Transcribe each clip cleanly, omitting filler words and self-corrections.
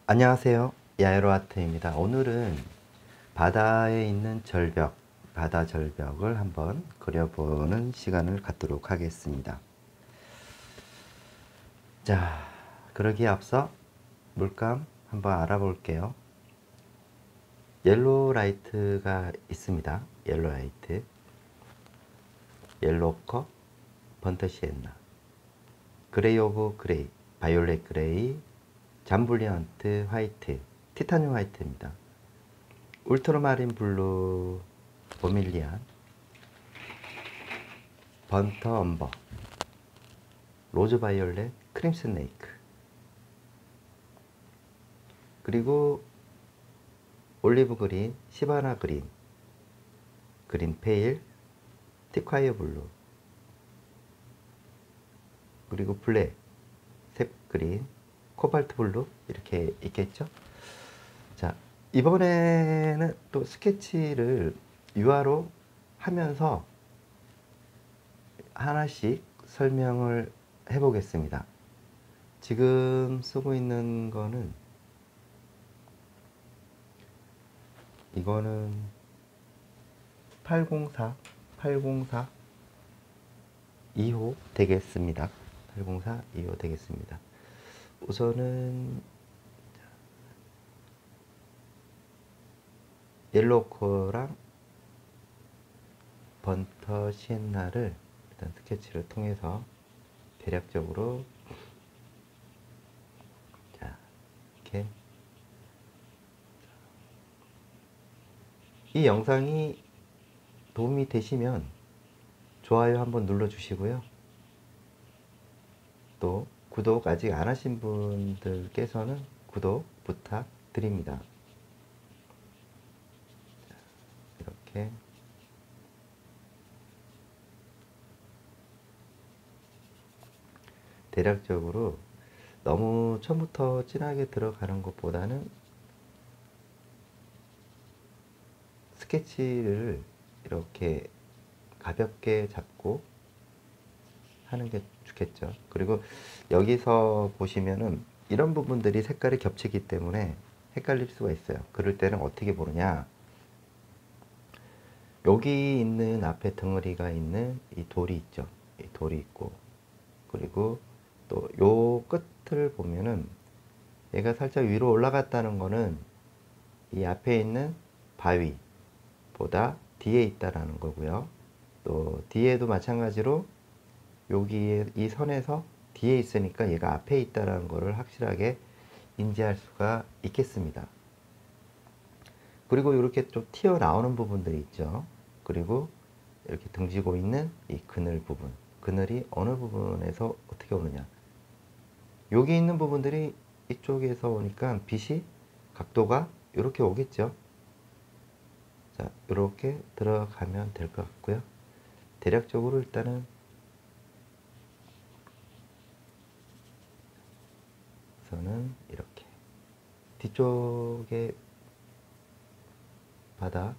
안녕하세요. 야에로아트입니다. 오늘은 바다에 있는 절벽, 바다 절벽을 한번 그려보는 시간을 갖도록 하겠습니다. 자, 그러기에 앞서 물감 한번 알아볼게요. 옐로우 라이트가 있습니다. 옐로우 라이트, 옐로우 오커, 번터 시엔나, 그레이 오브 그레이, 바이올렛 그레이, 잠블리언트 화이트, 티타늄 화이트입니다. 울트라마린 블루, 버밀리안, 번터 엄버, 로즈 바이올렛, 크림슨 레이크, 그리고 올리브 그린, 시바나 그린, 그린 페일, 티콰이어 블루, 그리고 블랙, 셉 그린, 코발트 블루 이렇게 있겠죠. 자, 이번에는 또 스케치를 유화로 하면서 하나씩 설명을 해 보겠습니다. 지금 쓰고 있는 거는 이거는 804 2호 되겠습니다. 804 2호 되겠습니다. 우선은 옐로우코랑 번터 시엔나를 일단 스케치를 통해서 대략적으로 자, 이렇게 이 영상이 도움이 되시면 좋아요 한번 눌러 주시고요. 또 구독 아직 안 하신 분들께서는 구독 부탁드립니다. 이렇게 대략적으로 너무 처음부터 진하게 들어가는 것보다는 스케치를 이렇게 가볍게 잡고 하는 게 좋겠죠. 그리고 여기서 보시면은 이런 부분들이 색깔이 겹치기 때문에 헷갈릴 수가 있어요. 그럴 때는 어떻게 보느냐, 여기 있는 앞에 덩어리가 있는 이 돌이 있죠. 이 돌이 있고, 그리고 또 요 끝을 보면은 얘가 살짝 위로 올라갔다는 거는 이 앞에 있는 바위보다 뒤에 있다라는 거고요. 또 뒤에도 마찬가지로 여기에 이 선에서 뒤에 있으니까 얘가 앞에 있다라는 거를 확실하게 인지할 수가 있겠습니다. 그리고 이렇게 좀 튀어나오는 부분들이 있죠. 그리고 이렇게 등지고 있는 이 그늘 부분, 그늘이 어느 부분에서 어떻게 오느냐, 여기 있는 부분들이 이쪽에서 오니까 빛이 각도가 이렇게 오겠죠. 자, 이렇게 들어가면 될 것 같고요. 대략적으로 일단은 우선은 이렇게 뒤쪽에 바다가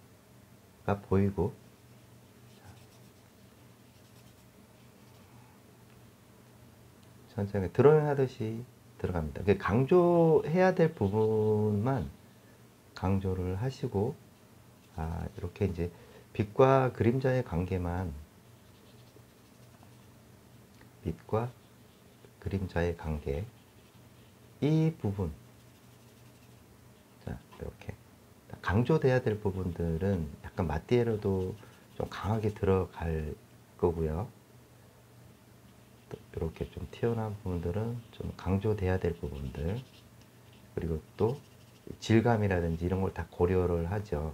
보이고, 천천히 드로잉 하듯이 들어갑니다. 강조해야 될 부분만 강조를 하시고, 이렇게 이제 빛과 그림자의 관계만, 빛과 그림자의 관계, 이 부분, 자, 이렇게 강조돼야 될 부분들은 약간 마띠에로도 좀 강하게 들어갈 거고요. 또 이렇게 좀 튀어나온 부분들은 좀 강조돼야 될 부분들, 그리고 또 질감이라든지 이런 걸 다 고려를 하죠.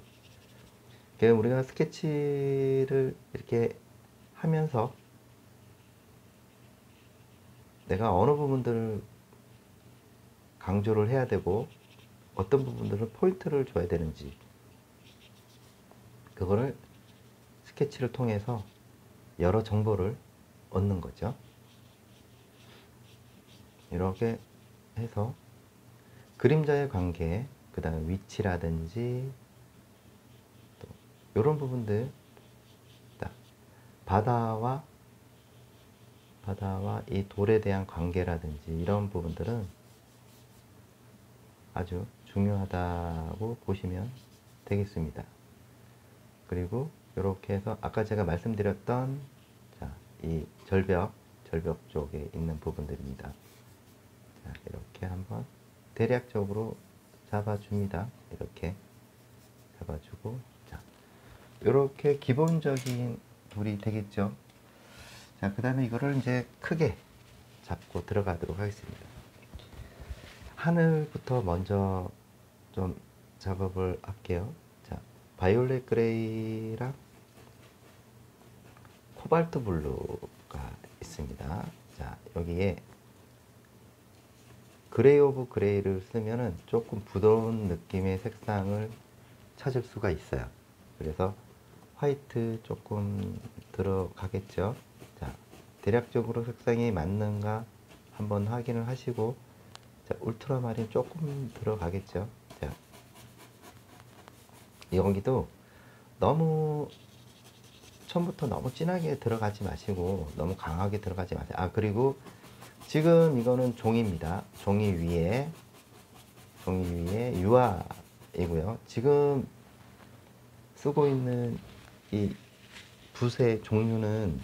그러니까 우리가 스케치를 이렇게 하면서 내가 어느 부분들을 강조를 해야 되고 어떤 부분들은 포인트를 줘야 되는지, 그거를 스케치를 통해서 여러 정보를 얻는 거죠. 이렇게 해서 그림자의 관계, 그 다음에 위치라든지 또 이런 부분들, 바다와 이 돌에 대한 관계라든지 이런 부분들은 아주 중요하다고 보시면 되겠습니다. 그리고 이렇게 해서 아까 제가 말씀드렸던 자, 이 절벽 쪽에 있는 부분들입니다. 자, 이렇게 한번 대략적으로 잡아줍니다. 이렇게 잡아주고, 자, 이렇게 기본적인 돌이 되겠죠. 자, 그 다음에 이거를 이제 크게 잡고 들어가도록 하겠습니다. 하늘부터 먼저 좀 작업을 할게요. 자, 바이올렛 그레이랑 코발트 블루가 있습니다. 자, 여기에 그레이 오브 그레이를 쓰면은 조금 부드러운 느낌의 색상을 찾을 수가 있어요. 그래서 화이트 조금 들어가겠죠. 자, 대략적으로 색상이 맞는가 한번 확인을 하시고, 자, 울트라마린 조금 들어가겠죠. 자, 여기도 너무 처음부터 너무 진하게 들어가지 마시고 너무 강하게 들어가지 마세요. 아, 그리고 지금 이거는 종이입니다. 종이 위에 유화이고요. 지금 쓰고 있는 이 붓의 종류는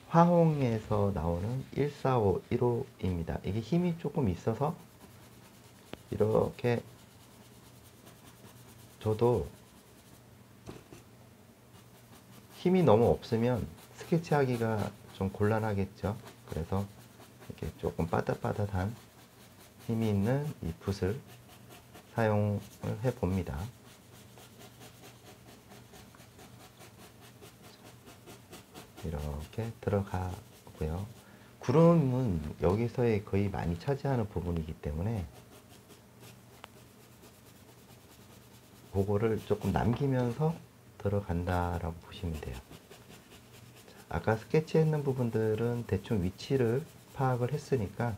화홍에서 나오는 145, 1호입니다. 이게 힘이 조금 있어서 이렇게 저도 힘이 너무 없으면 스케치하기가 좀 곤란하겠죠. 그래서 이렇게 조금 빠듯빠듯한 힘이 있는 이 붓을 사용을 해 봅니다. 이렇게 들어가고요. 구름은 여기서의 거의 많이 차지하는 부분이기 때문에 그거를 조금 남기면서 들어간다라고 보시면 돼요. 아까 스케치했는 부분들은 대충 위치를 파악을 했으니까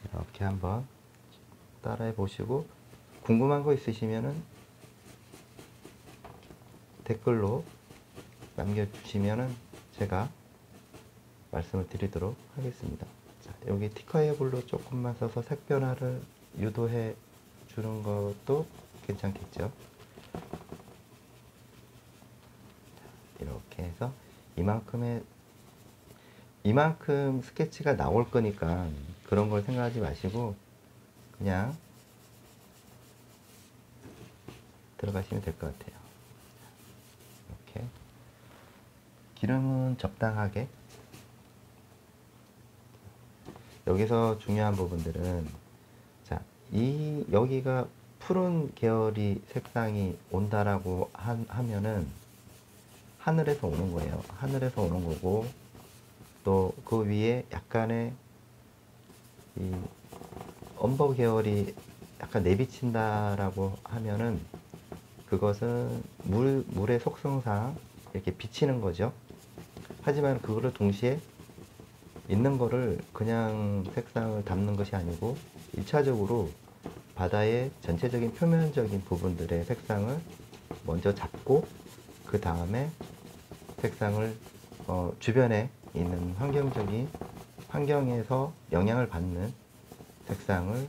이렇게 한번 따라해 보시고, 궁금한 거 있으시면은 댓글로 남겨주시면은 제가 말씀을 드리도록 하겠습니다. 자, 여기 티카이어블루 조금만 써서 색 변화를 유도해 주는 것도 괜찮겠죠. 이렇게 해서 이만큼 스케치가 나올 거니까 그런 걸 생각하지 마시고 그냥 들어가시면 될 것 같아요. 이렇게 기름은 적당하게. 여기서 중요한 부분들은, 자, 여기가 푸른 계열이 색상이 온다라고 하면은 하늘에서 오는 거예요. 하늘에서 오는 거고, 또 그 위에 약간의 이 엄버 계열이 약간 내비친다라고 하면은 그것은 물의 속성상 이렇게 비치는 거죠. 하지만 그거를 동시에 있는 거를 그냥 색상을 담는 것이 아니고 1차적으로 바다의 전체적인 표면적인 부분들의 색상을 먼저 잡고 그 다음에 색상을 주변에 있는 환경에서 영향을 받는 색상을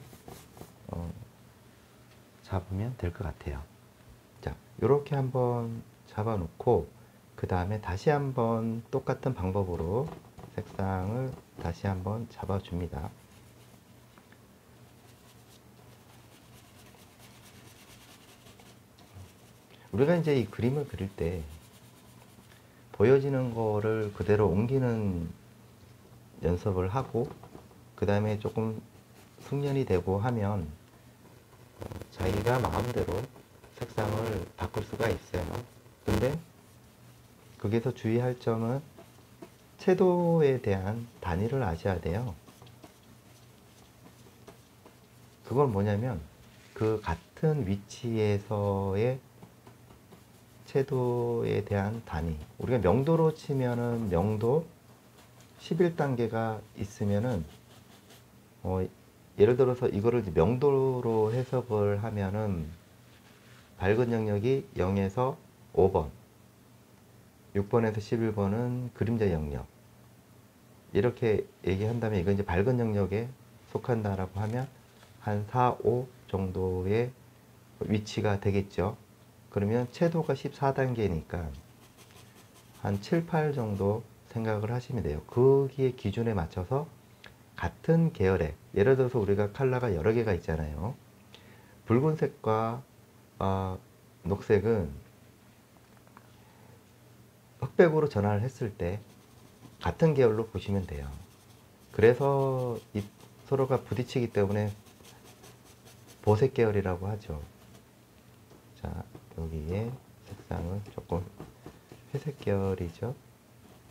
잡으면 될 것 같아요. 자, 이렇게 한번 잡아 놓고 그 다음에 다시 한번 똑같은 방법으로 색상을 다시 한번 잡아 줍니다. 우리가 이제 이 그림을 그릴 때 보여지는 거를 그대로 옮기는 연습을 하고 그 다음에 조금 숙련이 되고 하면 자기가 마음대로 색상을 바꿀 수가 있어요. 근데 거기서 주의할 점은 채도에 대한 단위를 아셔야 돼요. 그건 뭐냐면 그 같은 위치에서의 채도에 대한 단위. 우리가 명도로 치면은 명도 11단계가 있으면은 예를 들어서 이거를 명도로 해석을 하면은 밝은 영역이 0에서 5번, 6번에서 11번은 그림자 영역, 이렇게 얘기한다면 이건 이제 밝은 영역에 속한다라고 하면 한 4, 5 정도의 위치가 되겠죠. 그러면 채도가 14단계니까 한 7, 8 정도 생각을 하시면 돼요. 거기에 기준에 맞춰서 같은 계열의, 예를 들어서 우리가 컬러가 여러 개가 있잖아요. 붉은색과 녹색은 흑백으로 전환을 했을 때 같은 계열로 보시면 돼요. 그래서 서로가 부딪히기 때문에 보색 계열이라고 하죠. 자, 여기에 색상은 조금 회색 계열이죠.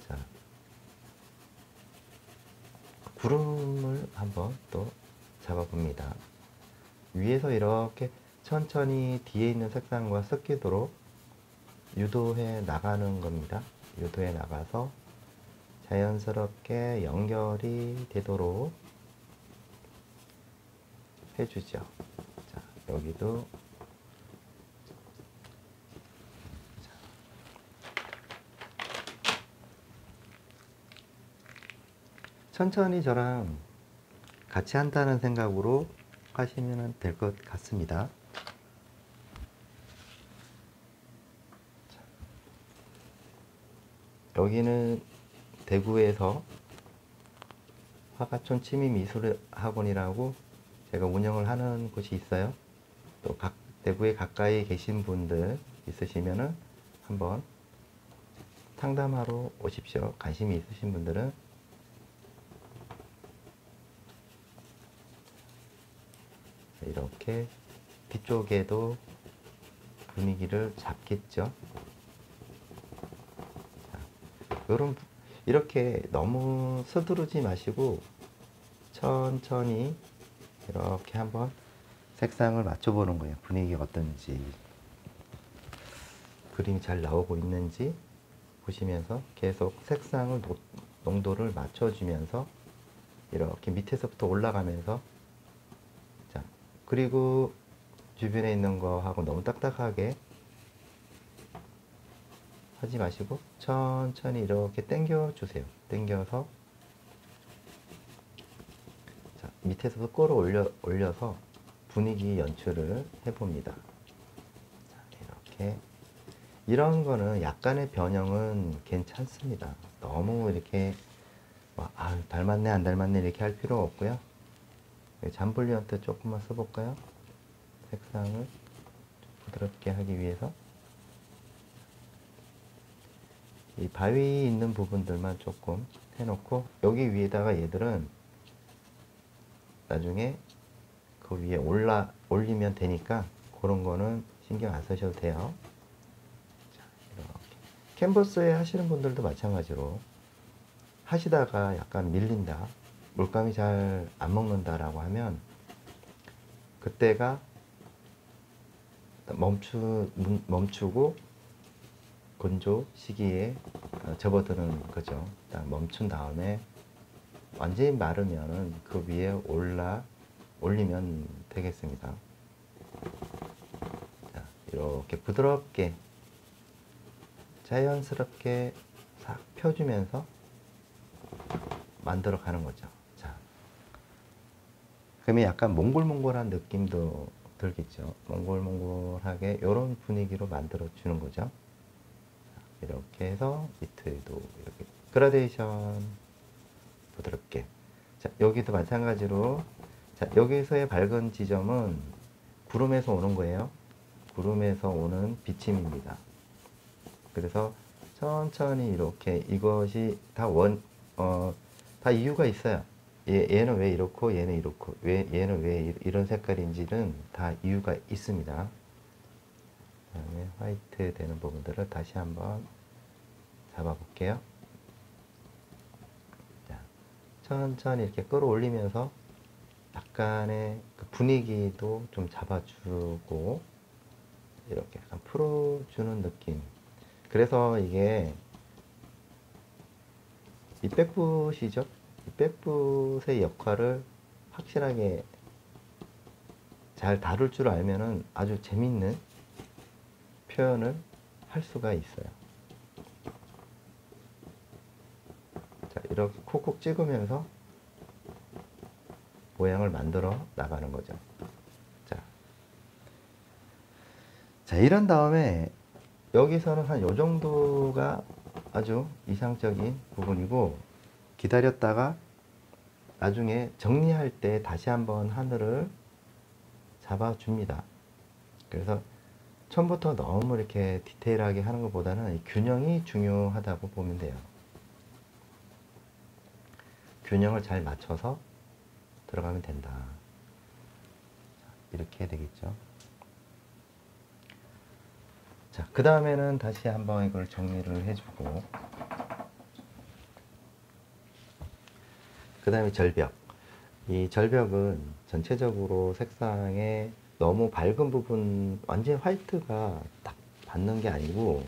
자, 구름을 한번 또 잡아봅니다. 위에서 이렇게 천천히 뒤에 있는 색상과 섞이도록 유도해 나가는 겁니다. 유도해 나가서 자연스럽게 연결이 되도록 해주죠. 자, 여기도 천천히 저랑 같이 한다는 생각으로 하시면 될 것 같습니다. 여기는 대구에서 화가촌 취미미술학원이라고 제가 운영을 하는 곳이 있어요. 또 대구에 가까이 계신 분들 있으시면은 한번 상담하러 오십시오. 관심이 있으신 분들은. 이렇게 뒤쪽에도 분위기를 잡겠죠. 이렇게 너무 서두르지 마시고 천천히 이렇게 한번 색상을 맞춰보는 거예요. 분위기가 어떤지, 그림이 잘 나오고 있는지 보시면서 계속 색상을 농도를 맞춰주면서 이렇게 밑에서부터 올라가면서, 자, 그리고 주변에 있는 거하고 너무 딱딱하게 하지 마시고 천천히 이렇게 당겨 주세요. 당겨서, 자, 밑에서부터 올려서 분위기 연출을 해봅니다. 자, 이렇게. 이런 거는 약간의 변형은 괜찮습니다. 너무 이렇게 닮았네 안 닮았네 이렇게 할 필요 없고요. 잠블리언트 조금만 써볼까요? 색상을 좀 부드럽게 하기 위해서 이 바위 있는 부분들만 조금 해놓고, 여기 위에다가 얘들은 나중에 그 위에 올리면 되니까 그런 거는 신경 안 쓰셔도 돼요. 자, 이렇게 캔버스에 하시는 분들도 마찬가지로 하시다가 약간 밀린다, 물감이 잘 안 먹는다라고 하면 그때가 멈추고 건조 시기에 접어드는 거죠. 딱 멈춘 다음에 완전히 마르면 그 위에 올리면 되겠습니다. 자, 이렇게 부드럽게 자연스럽게 싹 펴주면서 만들어 가는 거죠. 자, 그러면 약간 몽골몽골한 느낌도 들겠죠. 몽골몽골하게 이런 분위기로 만들어 주는 거죠. 이렇게 해서 밑에도 이렇게 그라데이션 부드럽게. 자, 여기도 마찬가지로, 자, 여기서의 밝은 지점은 구름에서 오는 거예요. 구름에서 오는 비침입니다. 그래서 천천히 이렇게, 이것이 다 이유가 있어요. 얘는 왜 이렇고 얘는 이렇고 얘는 왜 이런 색깔인지는 다 이유가 있습니다. 그다음에 화이트 되는 부분들을 다시 한번 잡아볼게요. 자, 천천히 이렇게 끌어올리면서 약간의 그 분위기도 좀 잡아주고 이렇게 약간 풀어주는 느낌. 그래서 이게 이 백붓이죠. 이 백붓의 역할을 확실하게 잘 다룰 줄 알면은 아주 재밌는 표현을 할 수가 있어요. 자, 이렇게 콕콕 찍으면서 모양을 만들어 나가는 거죠. 자, 이런 다음에 여기서는 한 요 정도가 아주 이상적인 부분이고, 기다렸다가 나중에 정리할 때 다시 한번 하늘을 잡아줍니다. 그래서 처음부터 너무 이렇게 디테일하게 하는 것보다는 균형이 중요하다고 보면 돼요. 균형을 잘 맞춰서 들어가면 된다. 이렇게 되겠죠. 자, 그 다음에는 다시 한번 이걸 정리를 해주고, 그 다음에 절벽. 이 절벽은 전체적으로 색상에 너무 밝은 부분, 완전 화이트가 딱 받는 게 아니고,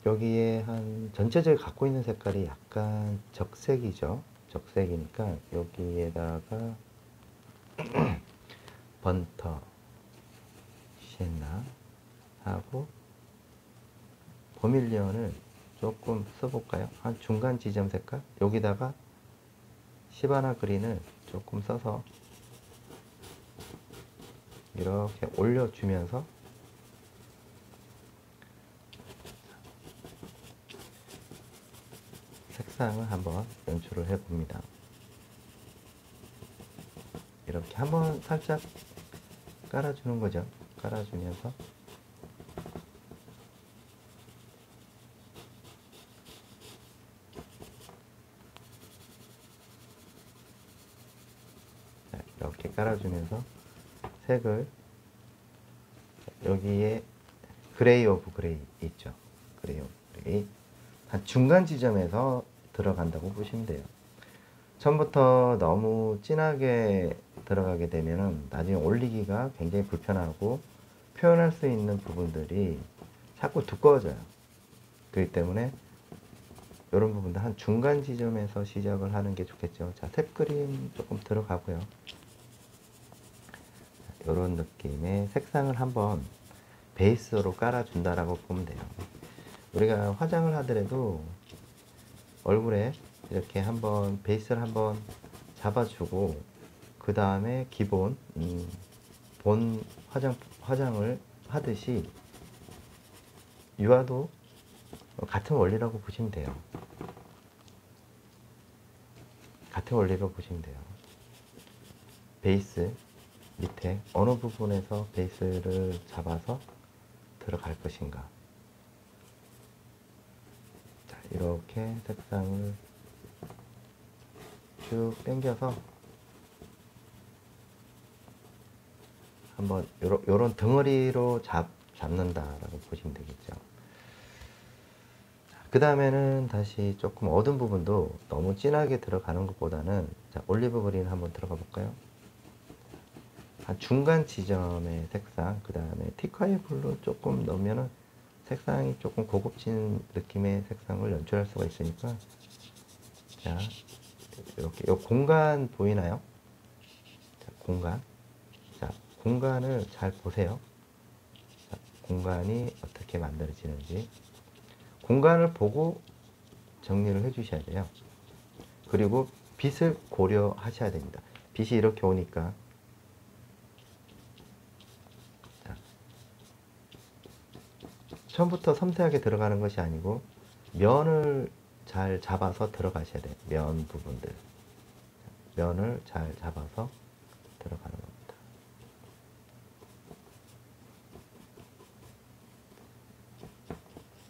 여기에 한 전체적으로 갖고 있는 색깔이 약간 적색이죠. 적색이니까 여기에다가 번터, 시엔나 하고 버밀리언을 조금 써볼까요? 한 중간 지점 색깔, 여기다가 시바나 그린을 조금 써서 이렇게 올려주면서 색상을 한번 연출을 해 봅니다. 이렇게 한번 살짝 깔아주는 거죠. 깔아주면서 이렇게 깔아주면서 색을, 여기에 그레이 오브 그레이 있죠. 그레이 오브 그레이 한 중간 지점에서 들어간다고 보시면 돼요. 처음부터 너무 진하게 들어가게 되면 나중에 올리기가 굉장히 불편하고 표현할 수 있는 부분들이 자꾸 두꺼워져요. 그렇기 때문에 이런 부분도 한 중간 지점에서 시작을 하는 게 좋겠죠. 자, 탭 그림 조금 들어가고요. 이런 느낌의 색상을 한번 베이스로 깔아준다라고 보면 돼요. 우리가 화장을 하더라도 얼굴에 이렇게 한번 베이스를 한번 잡아주고, 그 다음에 기본 본 화장을 하듯이 유화도 같은 원리라고 보시면 돼요. 같은 원리로 보시면 돼요. 베이스 밑에 어느 부분에서 베이스를 잡아서 들어갈 것인가. 자, 이렇게 색상을 쭉 당겨서 한번 요런 덩어리로 잡는다라고 보시면 되겠죠. 그 다음에는 다시 조금 어두운 부분도 너무 진하게 들어가는 것보다는, 자, 올리브 그린 한번 들어가 볼까요? 한 중간 지점의 색상, 그 다음에 티카이 블루 조금 넣으면은 색상이 조금 고급진 느낌의 색상을 연출할 수가 있으니까, 자, 이렇게 요 공간 보이나요? 자, 공간. 자, 공간을 잘 보세요. 자, 공간이 어떻게 만들어지는지. 공간을 보고 정리를 해 주셔야 돼요. 그리고 빛을 고려하셔야 됩니다. 빛이 이렇게 오니까, 자, 처음부터 섬세하게 들어가는 것이 아니고 면을 잘 잡아서 들어가셔야 돼요. 면 부분들. 면을 잘 잡아서 들어가는 겁니다.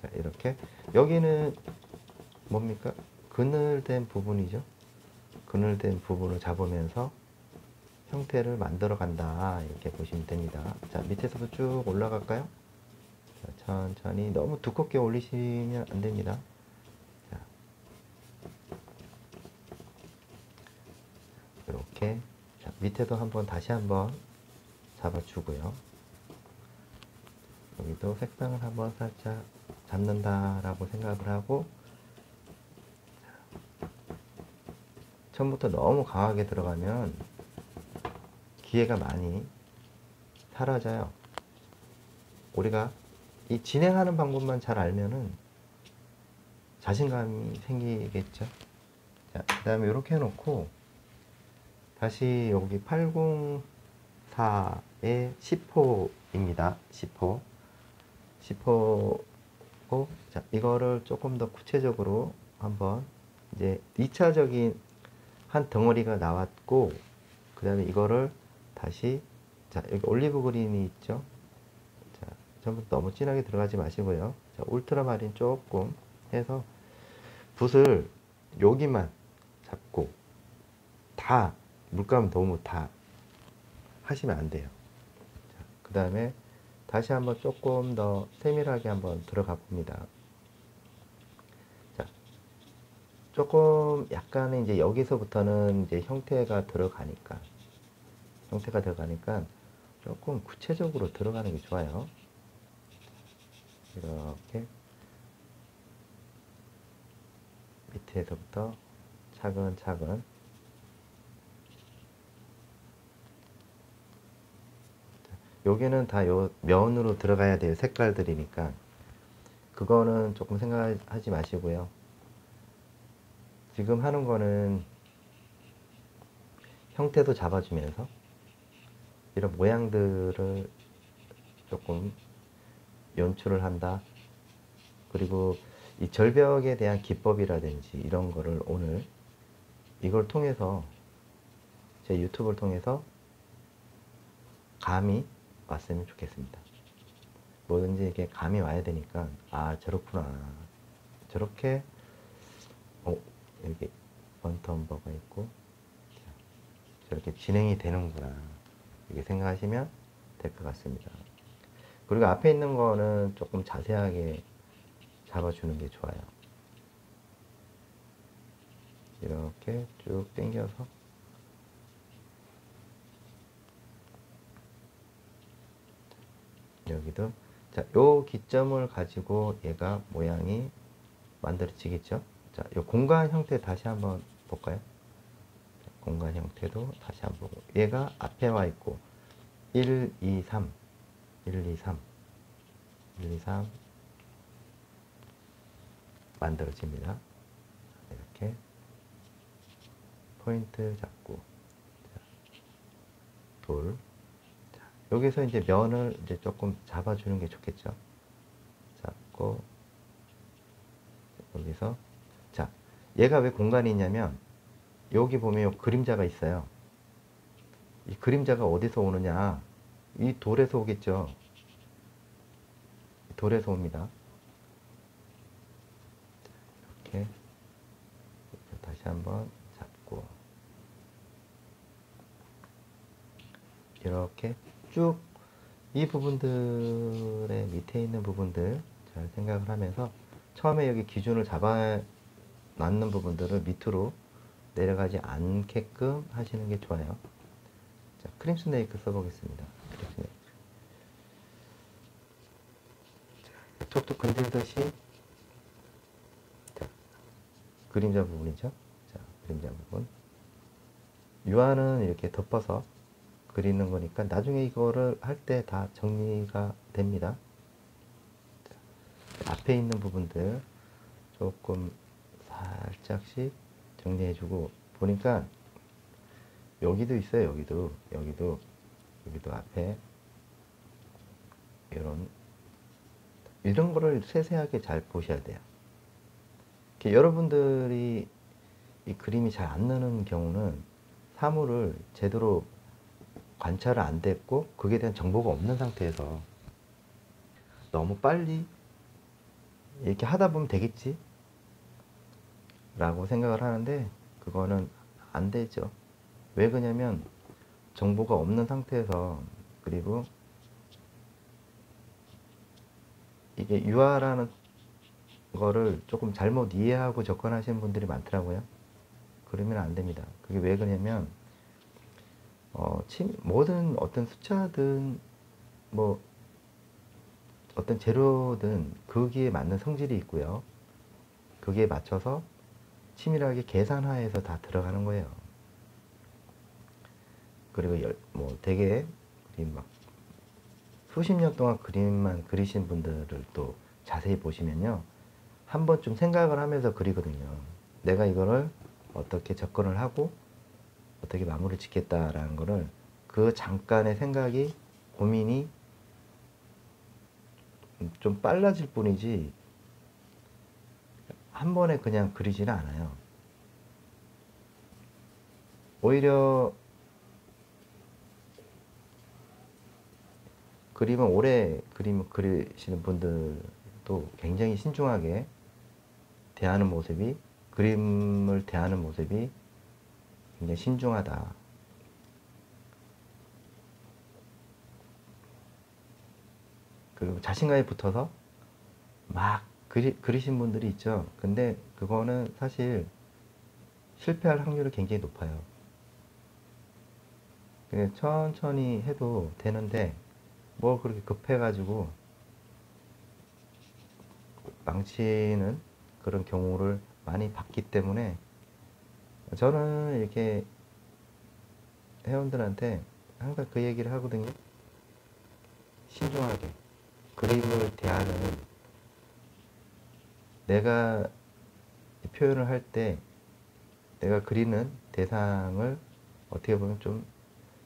자, 이렇게 여기는 뭡니까? 그늘된 부분이죠. 그늘된 부분을 잡으면서 형태를 만들어 간다, 이렇게 보시면 됩니다. 자, 밑에서도 쭉 올라갈까요? 자, 천천히 너무 두껍게 올리시면 안 됩니다. 자, 이렇게. 자, 밑에도 한번 다시 한번 잡아주고요. 여기도 색상을 한번 살짝 잡는다라고 생각을 하고, 처음부터 너무 강하게 들어가면 기회가 많이 사라져요. 우리가 이 진행하는 방법만 잘 알면은 자신감이 생기겠죠. 자, 그 다음에 이렇게 해놓고 다시 여기 804의 10호입니다. 10호. 10호고, 자, 이거를 조금 더 구체적으로 한번 이제 2차적인 한 덩어리가 나왔고, 그 다음에 이거를 다시, 자, 여기 올리브 그린이 있죠? 자, 전부 너무 진하게 들어가지 마시고요. 자, 울트라마린 조금 해서 붓을 여기만 잡고 다 물감 너무 다 하시면 안 돼요. 그 다음에 다시 한번 조금 더 세밀하게 한번 들어가 봅니다. 자, 조금 약간의 이제 여기서부터는 이제 형태가 들어가니까 조금 구체적으로 들어가는 게 좋아요. 이렇게 밑에서부터 차근차근. 여기는 다 요 면으로 들어가야 돼요. 색깔들이니까. 그거는 조금 생각하지 마시고요. 지금 하는 거는 형태도 잡아주면서 이런 모양들을 조금 연출을 한다. 그리고 이 절벽에 대한 기법이라든지 이런 거를 오늘 이걸 통해서 제 유튜브를 통해서 감이 왔으면 좋겠습니다. 뭐든지 이렇게 감이 와야 되니까, 아, 저렇구나. 저렇게, 여기 번텀버가 있고, 저렇게 진행이 되는구나. 이렇게 생각하시면 될 것 같습니다. 그리고 앞에 있는 거는 조금 자세하게 잡아주는 게 좋아요. 이렇게 쭉 당겨서 여기도, 자, 요 기점을 가지고 얘가 모양이 만들어지겠죠. 자, 요 공간 형태 다시 한번 볼까요? 자, 공간 형태도 다시 한번 보고, 얘가 앞에 와 있고 1, 2, 3 1, 2, 3 1, 2, 3 만들어집니다. 이렇게 포인트 잡고, 자, 돌. 여기서 이제 면을 이제 조금 잡아주는 게 좋겠죠. 잡고, 여기서, 자, 얘가 왜 공간이 있냐면, 여기 보면 요 그림자가 있어요. 이 그림자가 어디서 오느냐? 이 돌에서 오겠죠. 돌에서 옵니다. 이렇게 다시 한번 잡고, 이렇게 쭉 이 부분들의 밑에 있는 부분들 잘 생각을 하면서 처음에 여기 기준을 잡아 놨는 부분들을 밑으로 내려가지 않게끔 하시는 게 좋아요. 자, 크림 스네이크 써보겠습니다. 크림 스네이크. 톡톡 건들듯이, 자, 그림자 부분이죠. 자, 그림자 부분. 유화는 이렇게 덮어서 그리는 거니까 나중에 이거를 할 때 다 정리가 됩니다. 자, 앞에 있는 부분들 조금 살짝씩 정리해주고, 보니까 여기도 있어요. 여기도 앞에 이런 거를 세세하게 잘 보셔야 돼요. 여러분들이 이 그림이 잘 안 나는 경우는 사물을 제대로 관찰을 안 됐고 그에 대한 정보가 없는 상태에서 너무 빨리 이렇게 하다 보면 되겠지 라고 생각을 하는데, 그거는 안 되죠. 왜 그러냐면 정보가 없는 상태에서, 그리고 이게 유화라는 거를 조금 잘못 이해하고 접근하시는 분들이 많더라고요. 그러면 안 됩니다. 그게 왜 그러냐면 모든 어떤 숫자든 뭐 어떤 재료든 거기에 맞는 성질이 있고요. 거기에 맞춰서 치밀하게 계산하에서 다 들어가는 거예요. 그리고 되게 그림 막 수십 년 동안 그림만 그리신 분들을 또 자세히 보시면요, 한 번쯤 생각을 하면서 그리거든요. 내가 이거를 어떻게 접근을 하고 어떻게 마무리 짓겠다라는 거를 그 잠깐의 생각이 고민이 좀 빨라질 뿐이지 한 번에 그냥 그리지는 않아요. 오히려 그림을 오래 그림을 그리시는 분들도 굉장히 신중하게 대하는 모습이 그림을 대하는 모습이 굉장히 신중하다. 그리고 자신감이 붙어서 막 그리신 분들이 있죠. 근데 그거는 사실 실패할 확률이 굉장히 높아요. 그냥 천천히 해도 되는데 뭐 그렇게 급해가지고 망치는 그런 경우를 많이 봤기 때문에 저는 이렇게 회원들한테 항상 그 얘기를 하거든요. 신중하게 그림을 대하는 내가 표현을 할 때 내가 그리는 대상을 어떻게 보면 좀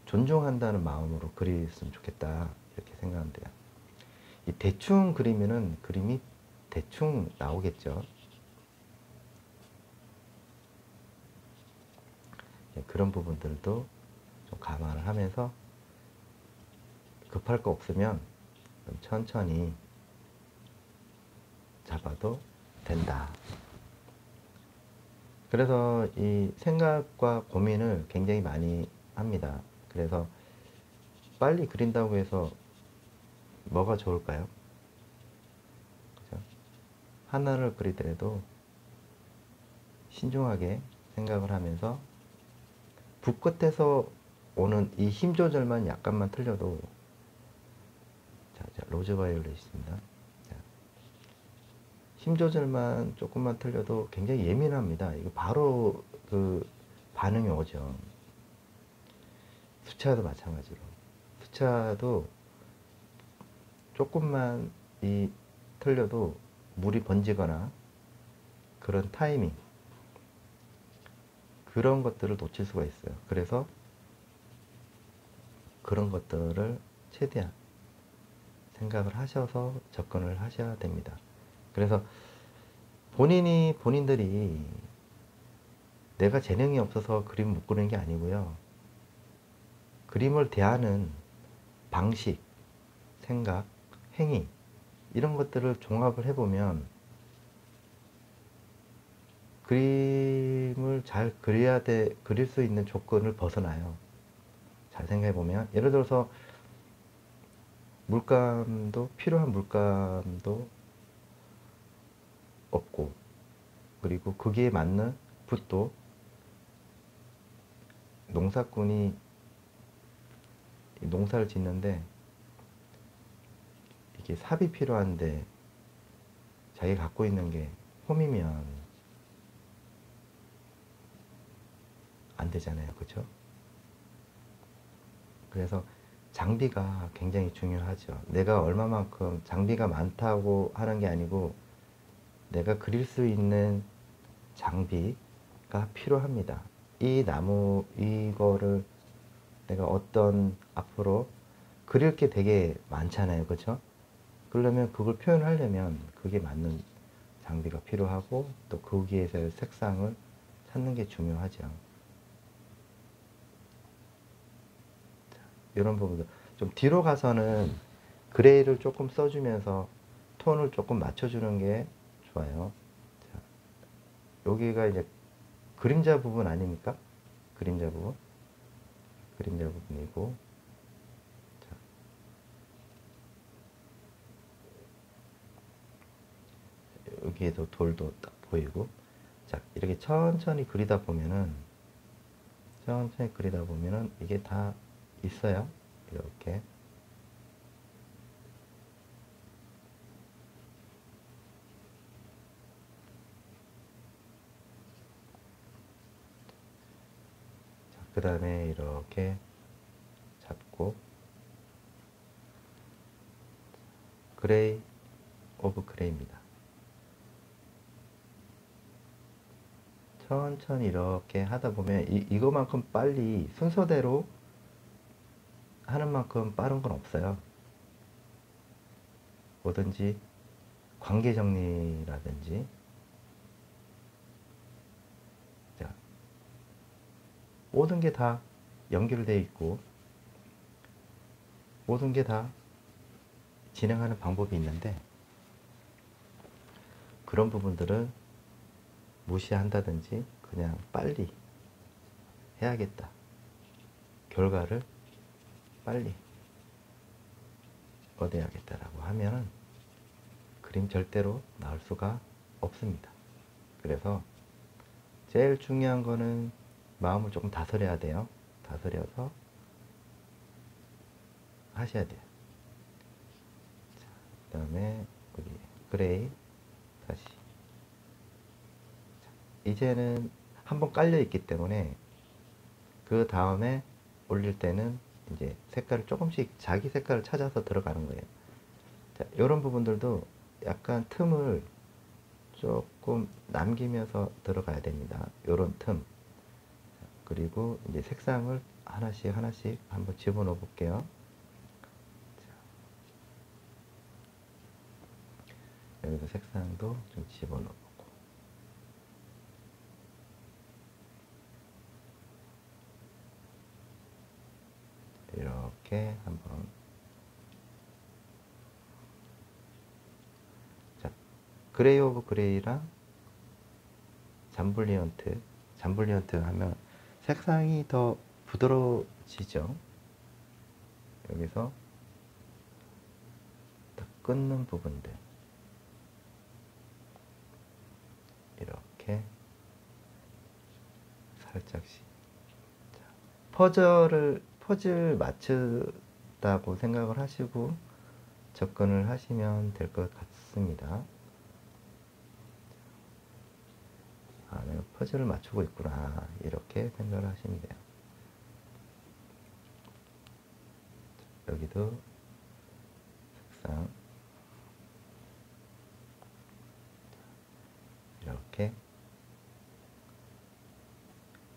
존중한다는 마음으로 그렸으면 좋겠다 이렇게 생각합니다. 이 대충 그리면은 그림이 대충 나오겠죠. 그런 부분들도 좀 감안을 하면서 급할 거 없으면 좀 천천히 잡아도 된다. 그래서 이 생각과 고민을 굉장히 많이 합니다. 그래서 빨리 그린다고 해서 뭐가 좋을까요? 그죠? 하나를 그리더라도 신중하게 생각을 하면서 붓 끝에서 오는 이 힘 조절만 약간만 틀려도 자, 로즈 바이올렛입니다. 힘 조절만 조금만 틀려도 굉장히 예민합니다. 이거 바로 그 반응이 오죠. 수차도 마찬가지로. 수차도 조금만 틀려도 물이 번지거나 그런 타이밍, 그런 것들을 놓칠 수가 있어요. 그래서 그런 것들을 최대한 생각을 하셔서 접근을 하셔야 됩니다. 그래서 본인들이 내가 재능이 없어서 그림 못 그리는 게 아니고요. 그림을 대하는 방식, 생각, 행위 이런 것들을 종합을 해보면 그림을 잘 그릴 수 있는 조건을 벗어나요. 잘 생각해보면 예를 들어서 필요한 물감도 없고 그리고 거기에 맞는 붓도 농사꾼이 농사를 짓는데 이게 삽이 필요한데 자기가 갖고 있는 게 홈이면 안 되잖아요. 그렇죠? 그래서 장비가 굉장히 중요하죠. 내가 얼마만큼 장비가 많다고 하는 게 아니고 내가 그릴 수 있는 장비가 필요합니다. 이거를 내가 앞으로 그릴 게 되게 많잖아요. 그렇죠? 그러려면 그걸 표현하려면 그게 맞는 장비가 필요하고 또 거기에서의 색상을 찾는 게 중요하죠. 이런 부분들 좀 뒤로 가서는 그레이를 조금 써주면서 톤을 조금 맞춰주는 게 좋아요. 자, 여기가 이제 그림자 부분 아닙니까? 그림자 부분이고 자, 여기에도 돌도 딱 보이고 자 이렇게 천천히 그리다 보면은 이게 다 있어요. 이렇게 그 다음에 이렇게 잡고 그레이 오브 그레이입니다. 천천히 이렇게 하다 보면 이거만큼 빨리 순서대로 하는 만큼 빠른 건 없어요. 뭐든지 관계 정리라든지, 자, 모든 게 다 연결되어 있고 모든 게 다 진행하는 방법이 있는데, 그런 부분들은 무시한다든지 그냥 빨리 해야겠다, 결과를 빨리 얻어야겠다라고 하면은 그림 절대로 나올 수가 없습니다. 그래서 제일 중요한 거는 마음을 조금 다스려야 돼요. 다스려서 하셔야 돼요. 그 다음에 여기 그레이 다시. 이제는 한번 깔려 있기 때문에 그 다음에 올릴 때는 이제 색깔을 조금씩 자기 색깔을 찾아서 들어가는 거예요. 자, 이런 부분들도 약간 틈을 조금 남기면서 들어가야 됩니다. 요런 틈. 그리고 이제 색상을 하나씩 하나씩 한번 집어넣어 볼게요. 여기서 색상도 좀 집어넣어 보고, 이렇게 한번. 자, 그레이 오브 그레이랑 잠블리언트 하면 색상이 더 부드러워지죠. 여기서 딱 끊는 부분들 이렇게 살짝씩. 퍼즐 맞춘다고 생각을 하시고 접근을 하시면 될 것 같습니다. 아, 내가 퍼즐을 맞추고 있구나, 이렇게 생각을 하시면 돼요. 여기도 색상 이렇게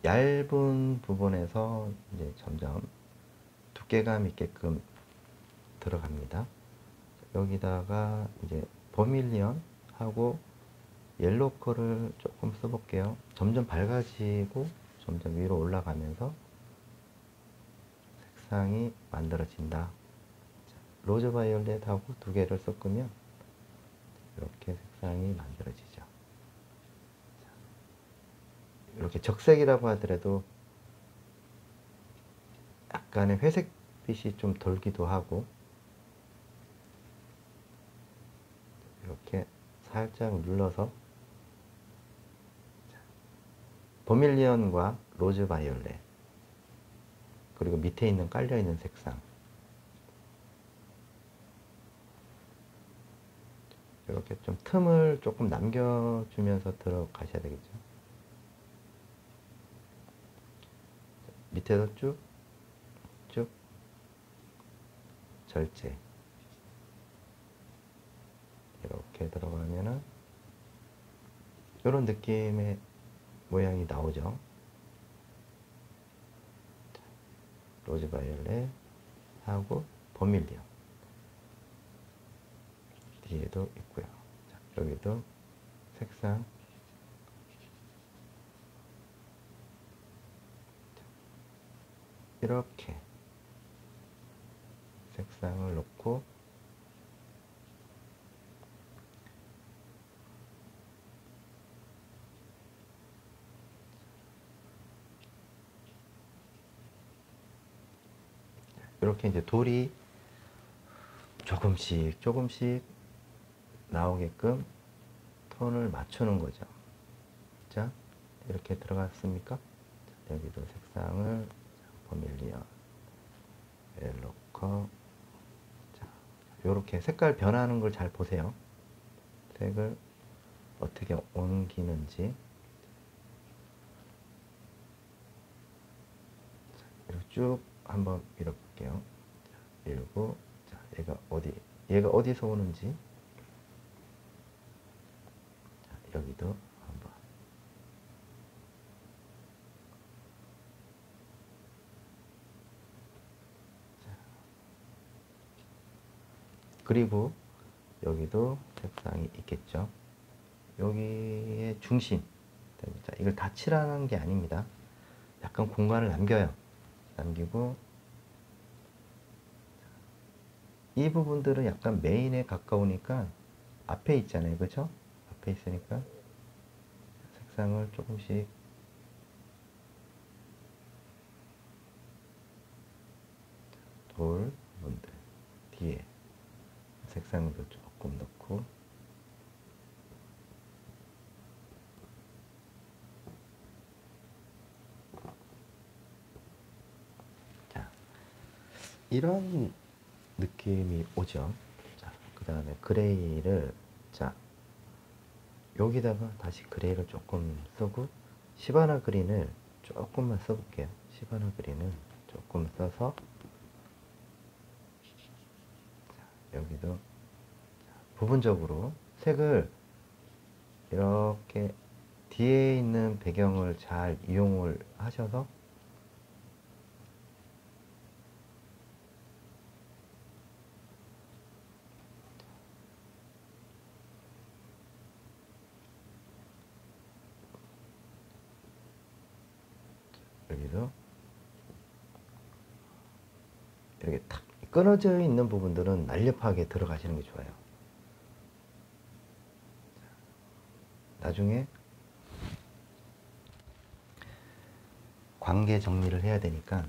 얇은 부분에서 이제 점점 두께감 있게끔 들어갑니다. 여기다가 이제 버밀리언 하고 옐로우컬을 조금 써볼게요. 점점 밝아지고 점점 위로 올라가면서 색상이 만들어진다. 로즈 바이올렛하고 두 개를 섞으면 이렇게 색상이 만들어지죠. 이렇게 적색이라고 하더라도 약간의 회색빛이 좀 돌기도 하고, 이렇게 살짝 눌러서 버밀리언과 로즈 바이올렛, 그리고 밑에 있는 깔려 있는 색상, 이렇게 좀 틈을 조금 남겨주면서 들어가셔야 되겠죠. 밑에서 쭉 절제 이렇게 들어가면은 이런 느낌의 모양이 나오죠. 로즈 바이올렛 하고 버밀리언 뒤에도 있고요. 자, 여기도 색상 이렇게 색상을 놓고 이렇게 이제 돌이 조금씩 나오게끔 톤을 맞추는 거죠. 자, 이렇게 들어갔습니까? 자, 여기도 색상을 버밀리언, 옐로커. 자, 이렇게 색깔 변하는 걸 잘 보세요. 색을 어떻게 옮기는지. 자, 이렇게 쭉 한번 밀어볼게요. 자, 밀고, 자, 얘가 어디서 오는지. 자, 여기도 한번. 그리고 여기도 색상이 있겠죠. 여기에 중심. 자, 이걸 다 칠하는 게 아닙니다. 약간 공간을 남겨요. 남기고 이 부분들은 약간 메인에 가까우니까 앞에 있잖아요. 그죠? 앞에 있으니까 색상을 조금씩 돌 부분들 뒤에 색상도 조금 넣고 자, 이런 느낌이 오죠. 자, 그 다음에 그레이를 자 여기다가 다시 그레이를 조금 쓰고 시바나 그린을 조금만 써볼게요. 시바나 그린을 조금 써서 자, 여기도 부분적으로 색을 이렇게 뒤에 있는 배경을 잘 이용을 하셔서 여기도 이렇게 탁 끊어져 있는 부분들은 날렵하게 들어가시는 게 좋아요. 나중에 관계 정리를 해야 되니까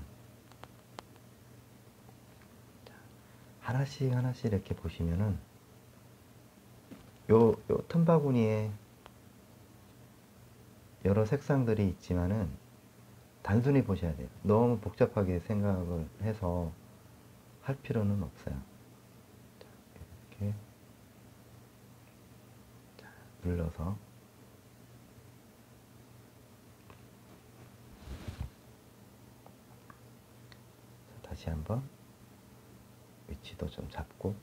하나씩 하나씩 이렇게 보시면은 요 틈바구니에 여러 색상들이 있지만은 단순히 보셔야 돼요. 너무 복잡하게 생각을 해서 할 필요는 없어요. 이렇게 눌러서 다시 한번 위치도 좀 잡고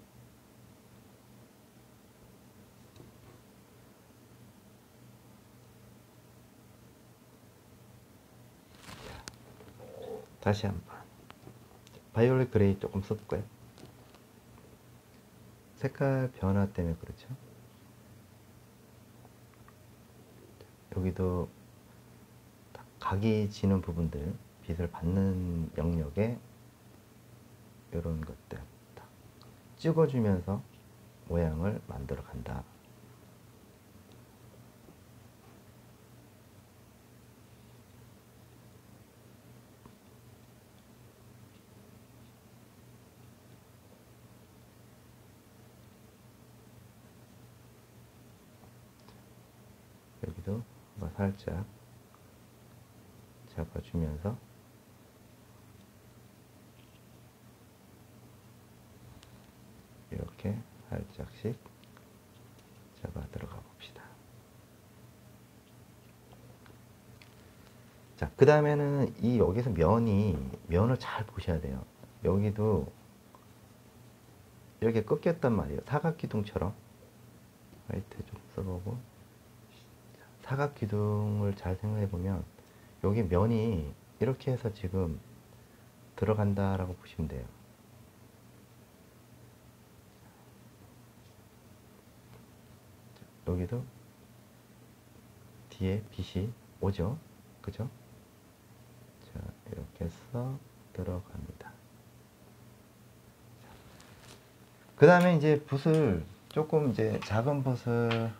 다시 한번 바이올렛 그레이 조금 써볼까요? 색깔 변화 때문에 그렇죠. 여기도 각이 지는 부분들, 빛을 받는 영역에 이런 것들 딱 찍어주면서 모양을 만들어 간다. 여기도 한번 살짝 잡아주면서 이렇게 살짝씩 잡아 들어가 봅시다. 자, 그 다음에는 이 여기서 면을 잘 보셔야 돼요. 여기도 이렇게 꺾였단 말이에요. 사각기둥처럼 화이트 좀 써보고 사각기둥을 잘 생각해 보면 여기 면이 이렇게 해서 지금 들어간다라고 보시면 돼요. 여기도 뒤에 빛이 오죠. 그죠? 자, 이렇게 해서 들어갑니다. 그 다음에 이제 붓을 조금 이제 작은 붓을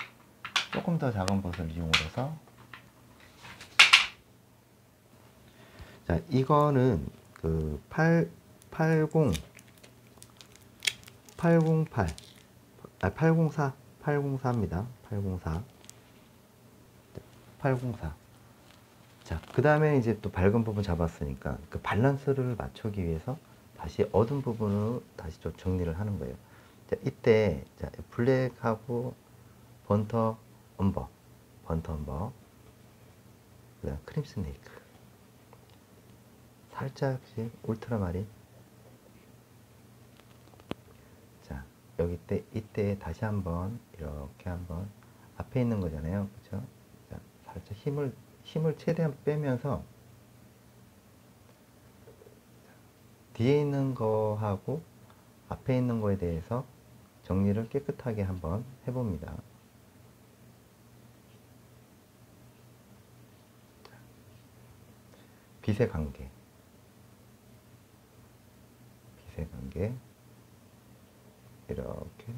조금 더 작은 붓을 이용해서 자, 이거는 그 808 804입니다. 804. 자, 그 다음에 이제 또 밝은 부분 잡았으니까 그 밸런스를 맞추기 위해서 다시 어두운 부분을 다시 좀 정리를 하는 거예요. 자, 이때 자, 블랙하고 번터 엄버, 그다음 크림 스네이크, 살짝씩 울트라마린. 자, 여기 이때 다시 한번 이렇게 한번 앞에 있는 거잖아요, 그렇죠? 자, 살짝 힘을 최대한 빼면서 뒤에 있는 거하고 앞에 있는 거에 대해서 정리를 깨끗하게 한번 해봅니다. 빛의 관계, 이렇게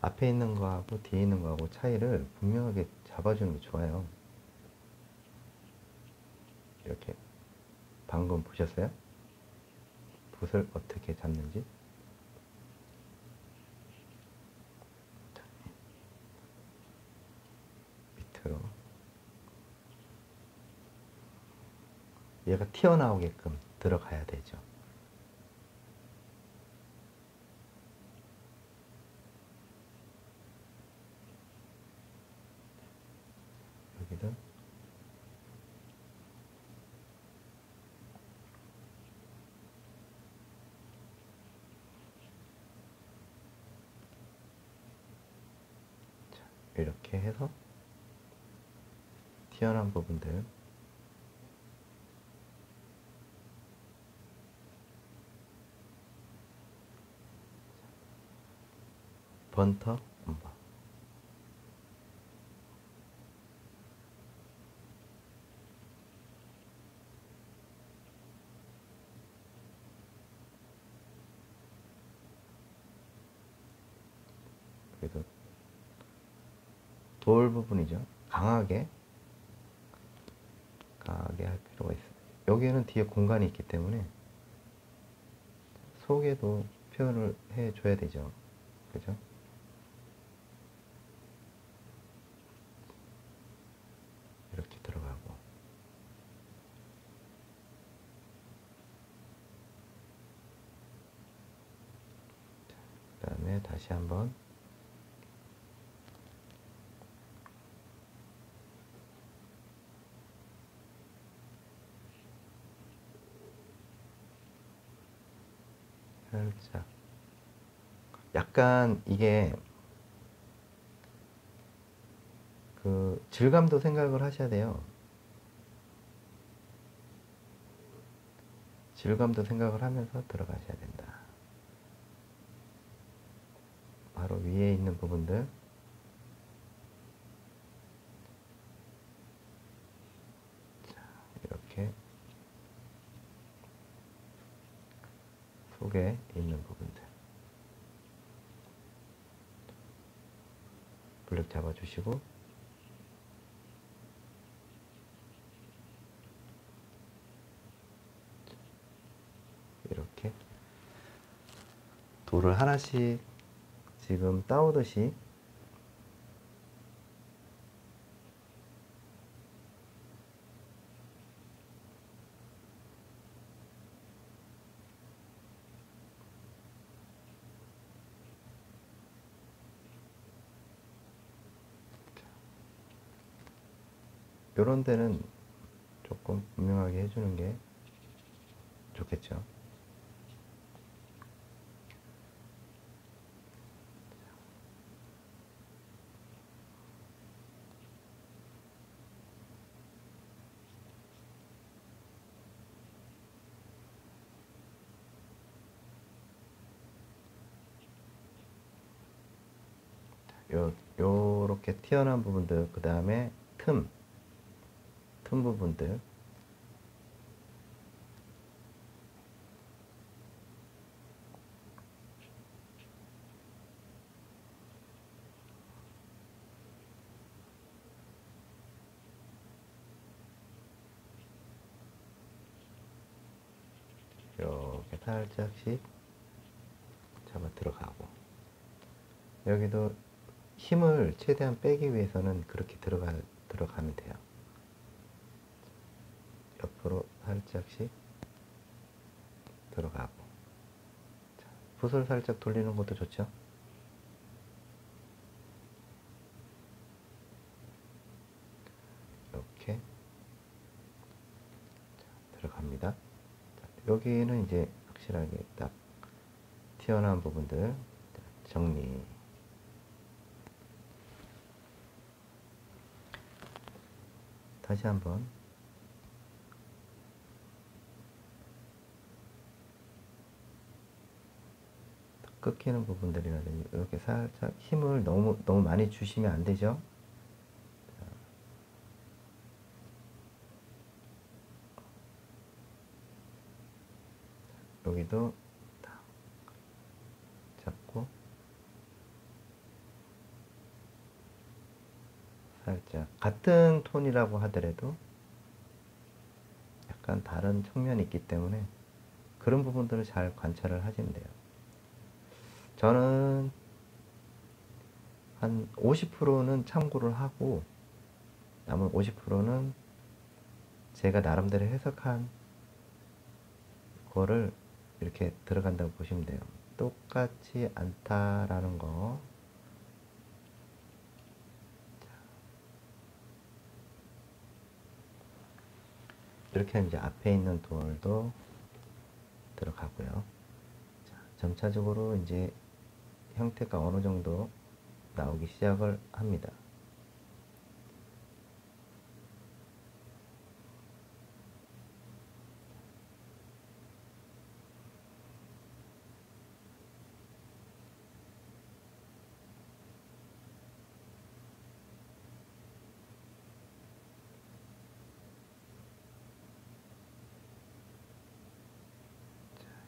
앞에 있는 거하고 뒤에 있는 거하고 차이를 분명하게 잡아주는 게 좋아요. 이렇게 방금 보셨어요? 붓을 어떻게 잡는지. 밑으로 얘가 튀어나오게끔 들어가야 되죠. 여기도 이렇게 해서 튀어나온 부분들 번터 엄마 그래도 돌 부분이죠. 강하게 할 필요가 있어요. 여기에는 뒤에 공간이 있기 때문에 속에도 표현을 해줘야 되죠. 그죠? 이렇게 들어가고 그 다음에 다시 한번 살짝 약간 이게 그 질감도 생각을 하셔야 돼요. 질감도 생각을 하면서 들어가셔야 된다. 바로 위에 있는 부분들 자, 이렇게 속에 있는 부분들 블럭 잡아주시고 이렇게 돌을 하나씩 지금 따오듯이 요런 데는 조금 분명하게 해주는 게 좋겠죠. 요렇게 튀어나온 부분들, 그 다음에 틈 부분들 이렇게 살짝씩 잡아 들어가고 여기도 힘을 최대한 빼기 위해서는 그렇게 들어가면 돼요. 옆으로 살짝씩 들어가고 자, 붓을 살짝 돌리는 것도 좋죠. 이렇게 자, 들어갑니다. 자, 여기는 이제 확실하게 딱 튀어나온 부분들 정리. 다시 한번 끊기는 부분들이라든지 이렇게 살짝 힘을 너무 많이 주시면 안 되죠. 여기도 딱 잡고 살짝 같은 톤이라고 하더라도 약간 다른 측면이 있기 때문에 그런 부분들을 잘 관찰을 하시면 돼요. 저는 한 50%는 참고를 하고 남은 50%는 제가 나름대로 해석한 거를 이렇게 들어간다고 보시면 돼요. 똑같지 않다라는 거. 이렇게 하면 이제 앞에 있는 돌도 들어가고요. 자, 점차적으로 이제 형태가 어느 정도 나오기 시작을 합니다.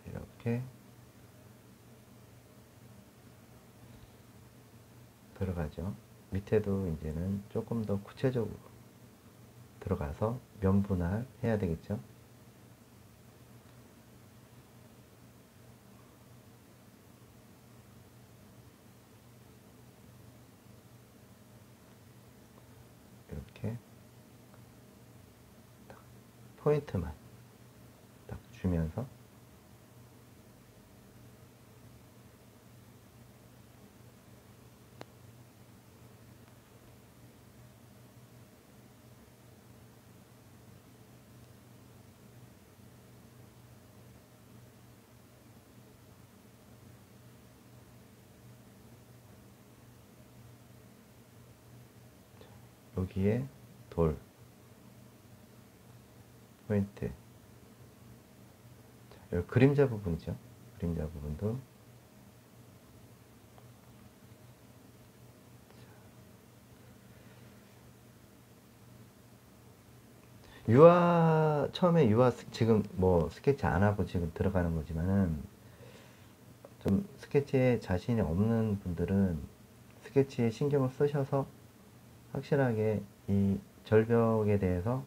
이렇게 들어가죠. 밑에도 이제는 조금 더 구체적으로 들어가서 면분할 해야 되겠죠. 이렇게 딱 포인트만 딱 주면서 여기에 돌 포인트. 자, 여기 그림자 부분이죠. 그림자 부분도 처음에 지금 뭐 스케치 안 하고 지금 들어가는 거지만은 좀 스케치에 자신이 없는 분들은 스케치에 신경을 쓰셔서 확실하게 이 절벽에 대해서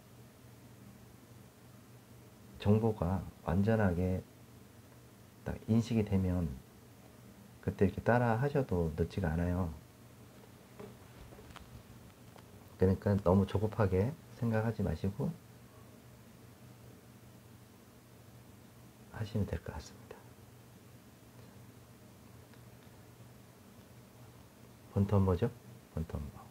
정보가 완전하게 딱 인식이 되면 그때 이렇게 따라 하셔도 늦지가 않아요. 그러니까 너무 조급하게 생각하지 마시고 하시면 될 것 같습니다. 본턴 뭐죠? 본턴 뭐.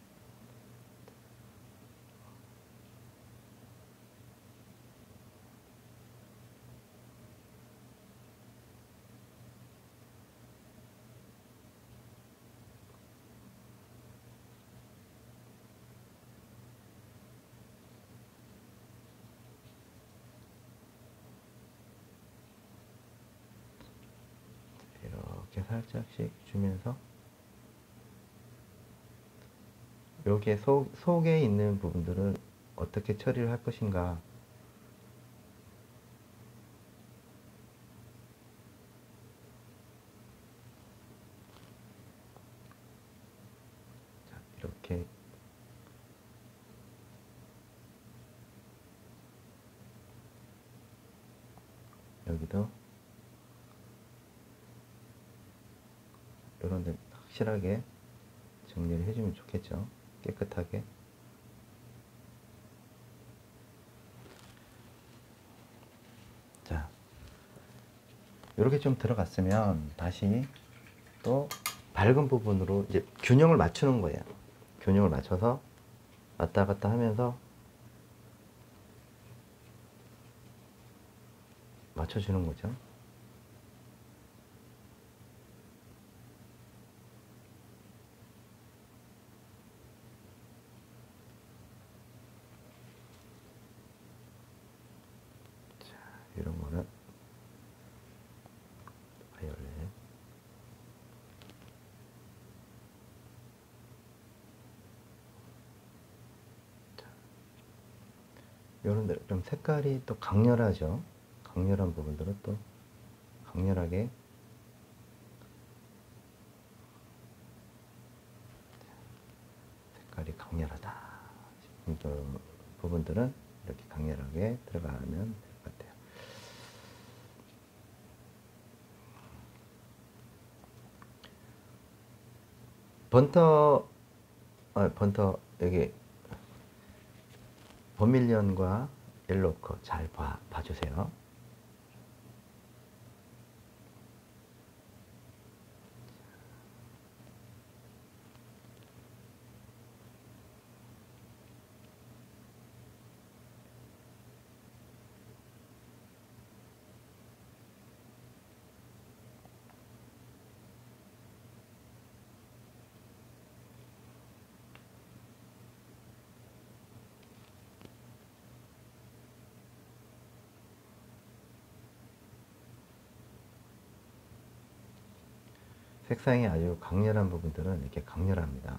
이렇게 살짝씩 주면서 여기에 속에 있는 부분들을 어떻게 처리를 할 것인가. 자, 이렇게 여기도 이런 데 확실하게 정리를 해주면 좋겠죠. 깨끗하게. 자, 이렇게 좀 들어갔으면 다시 또 밝은 부분으로 이제 균형을 맞추는 거예요. 균형을 맞춰서 왔다 갔다 하면서 맞춰주는 거죠. 자, 이런 거는 바이올렛. 이런 데 좀 색깔이 또 강렬하죠. 강렬한 부분들은 또 강렬하게 색깔이 강렬하다 싶은 부분들은 이렇게 강렬하게 들어가면 될 것 같아요. 번터 여기 버밀리언과 옐로우커 잘 봐주세요. 색상이 아주 강렬한 부분들은 이렇게 강렬합니다.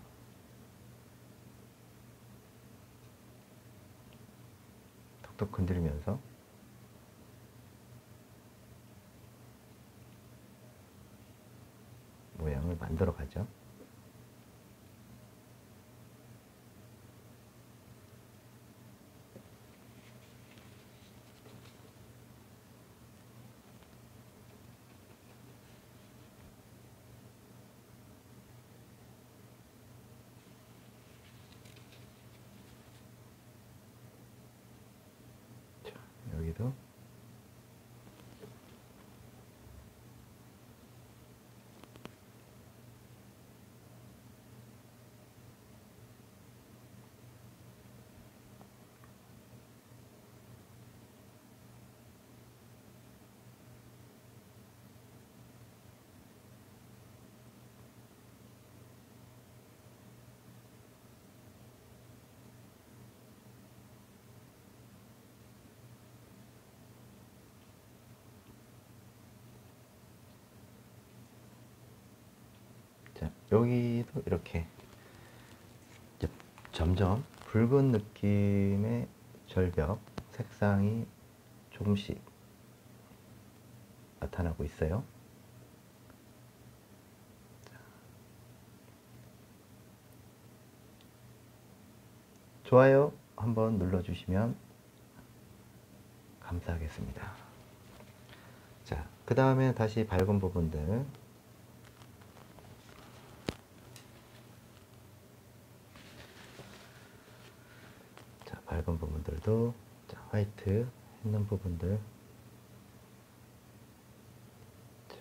톡톡 건드리면서 모양을 만들어 가죠. 여기도 자, 여기도 이렇게 이제 점점 붉은 느낌의 절벽 색상이 조금씩 나타나고 있어요. 좋아요 한번 눌러주시면 감사하겠습니다. 자, 그 다음에 다시 밝은 부분들 자, 밝은 부분들도 자, 화이트 있는 부분들 자,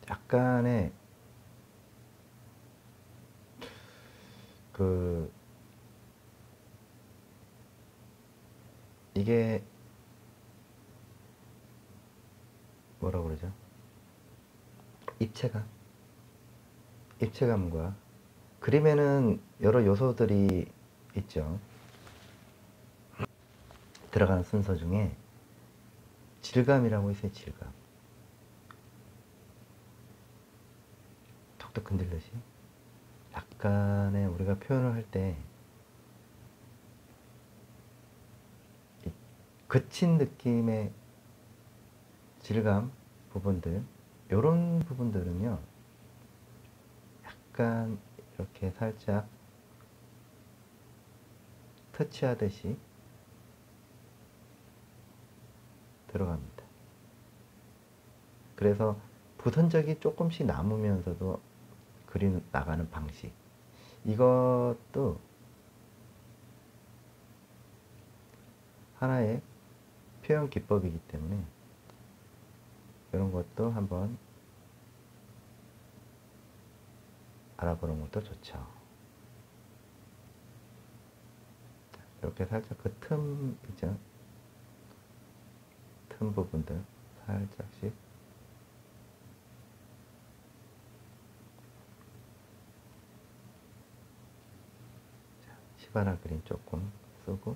약간의 이게 뭐라고 그러죠? 입체감과 그림에는 여러 요소들이 있죠. 들어가는 순서 중에 질감이라고 있어요. 질감. 톡톡 흔들듯이 약간의 우리가 표현을 할 때 거친 느낌의 질감 부분들 이런 부분들은요 약간 이렇게 살짝 터치하듯이 들어갑니다. 그래서 부선적이 조금씩 남으면서도 그림 나가는 방식 이것도 하나의 표현 기법이기 때문에 이런 것도 한번 알아보는 것도 좋죠. 이렇게 살짝 그 틈 있죠? 틈 부분들 살짝씩 시바나 그림 조금 쓰고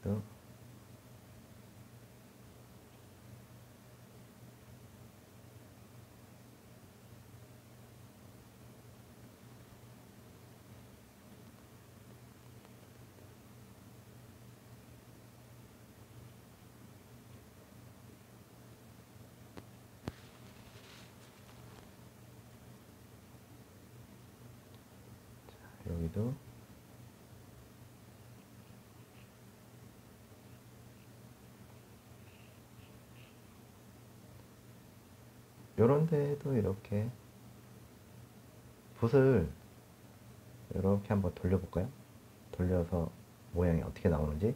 여기도 여기도 요런 데도 이렇게 붓을 이렇게 한번 돌려볼까요? 돌려서 모양이 어떻게 나오는지.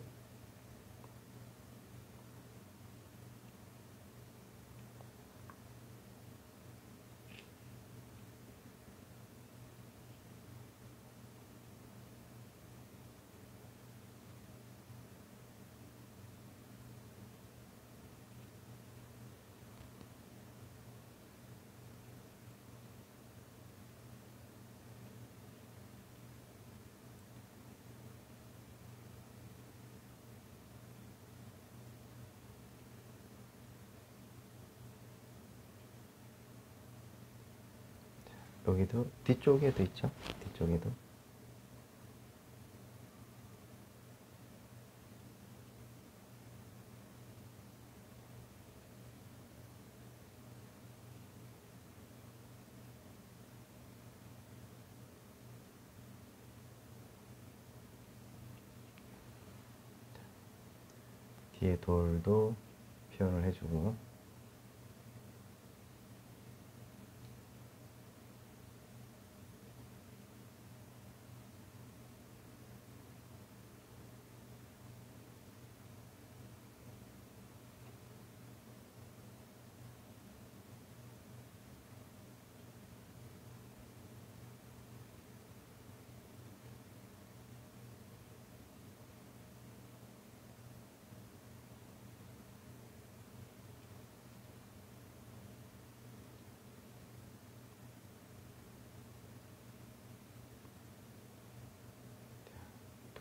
여기도 뒤쪽에도 있죠. 뒤쪽에도 뒤에 돌도 표현을 해주고,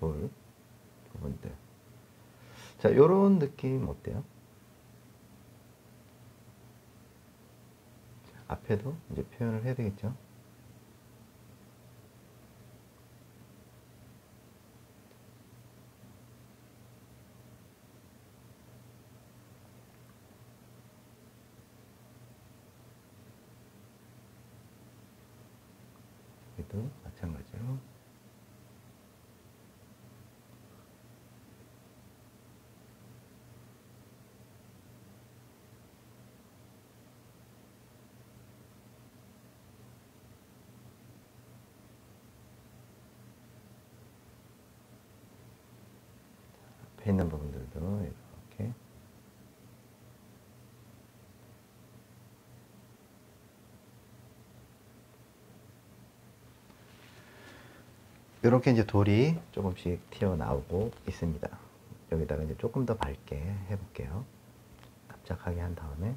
돌 부분들. 자, 요런 느낌 어때요? 앞에도 이제 표현을 해야 되겠죠. 여기도 마찬가지로 앞에 있는 부분들도 이렇게 이렇게 이제 돌이 조금씩 튀어나오고 있습니다. 여기다가 이제 조금 더 밝게 해볼게요. 납작하게 한 다음에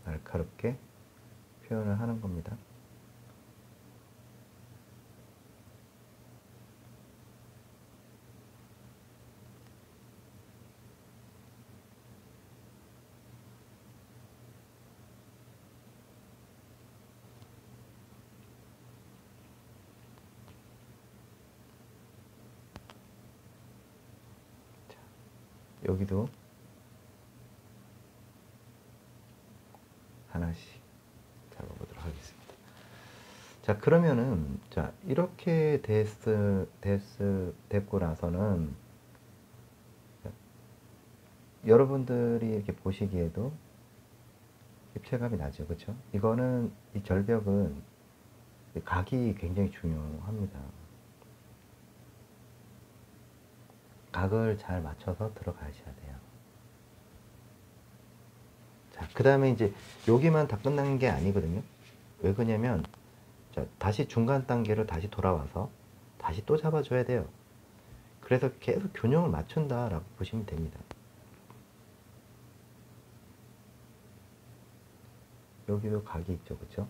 날카롭게 표현을 하는 겁니다. 자, 여기도 하나씩 잡아보도록 하겠습니다. 자, 그러면은, 자, 이렇게 됐고 나서는, 여러분들이 이렇게 보시기에도 입체감이 나죠. 그쵸? 이거는, 이 절벽은 각이 굉장히 중요합니다. 각을 잘 맞춰서 들어가셔야 돼요. 그 다음에 이제 여기만 다 끝난 게 아니거든요. 왜 그러냐면, 자, 다시 중간 단계로 다시 돌아와서 다시 또 잡아줘야 돼요. 그래서 계속 균형을 맞춘다라고 보시면 됩니다. 여기도 각이 있죠, 그쵸?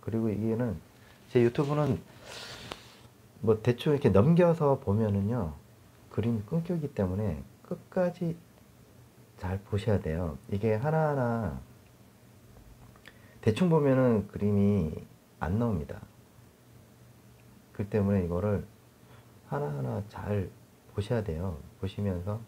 그리고 이게는 제 유튜브는 뭐 대충 이렇게 넘겨서 보면은요, 그림이 끊기기 때문에 끝까지 잘 보셔야 돼요. 이게 하나하나 대충 보면은 그림이 안 나옵니다. 그 때문에 이거를 하나하나 잘 보셔야 돼요. 보시면서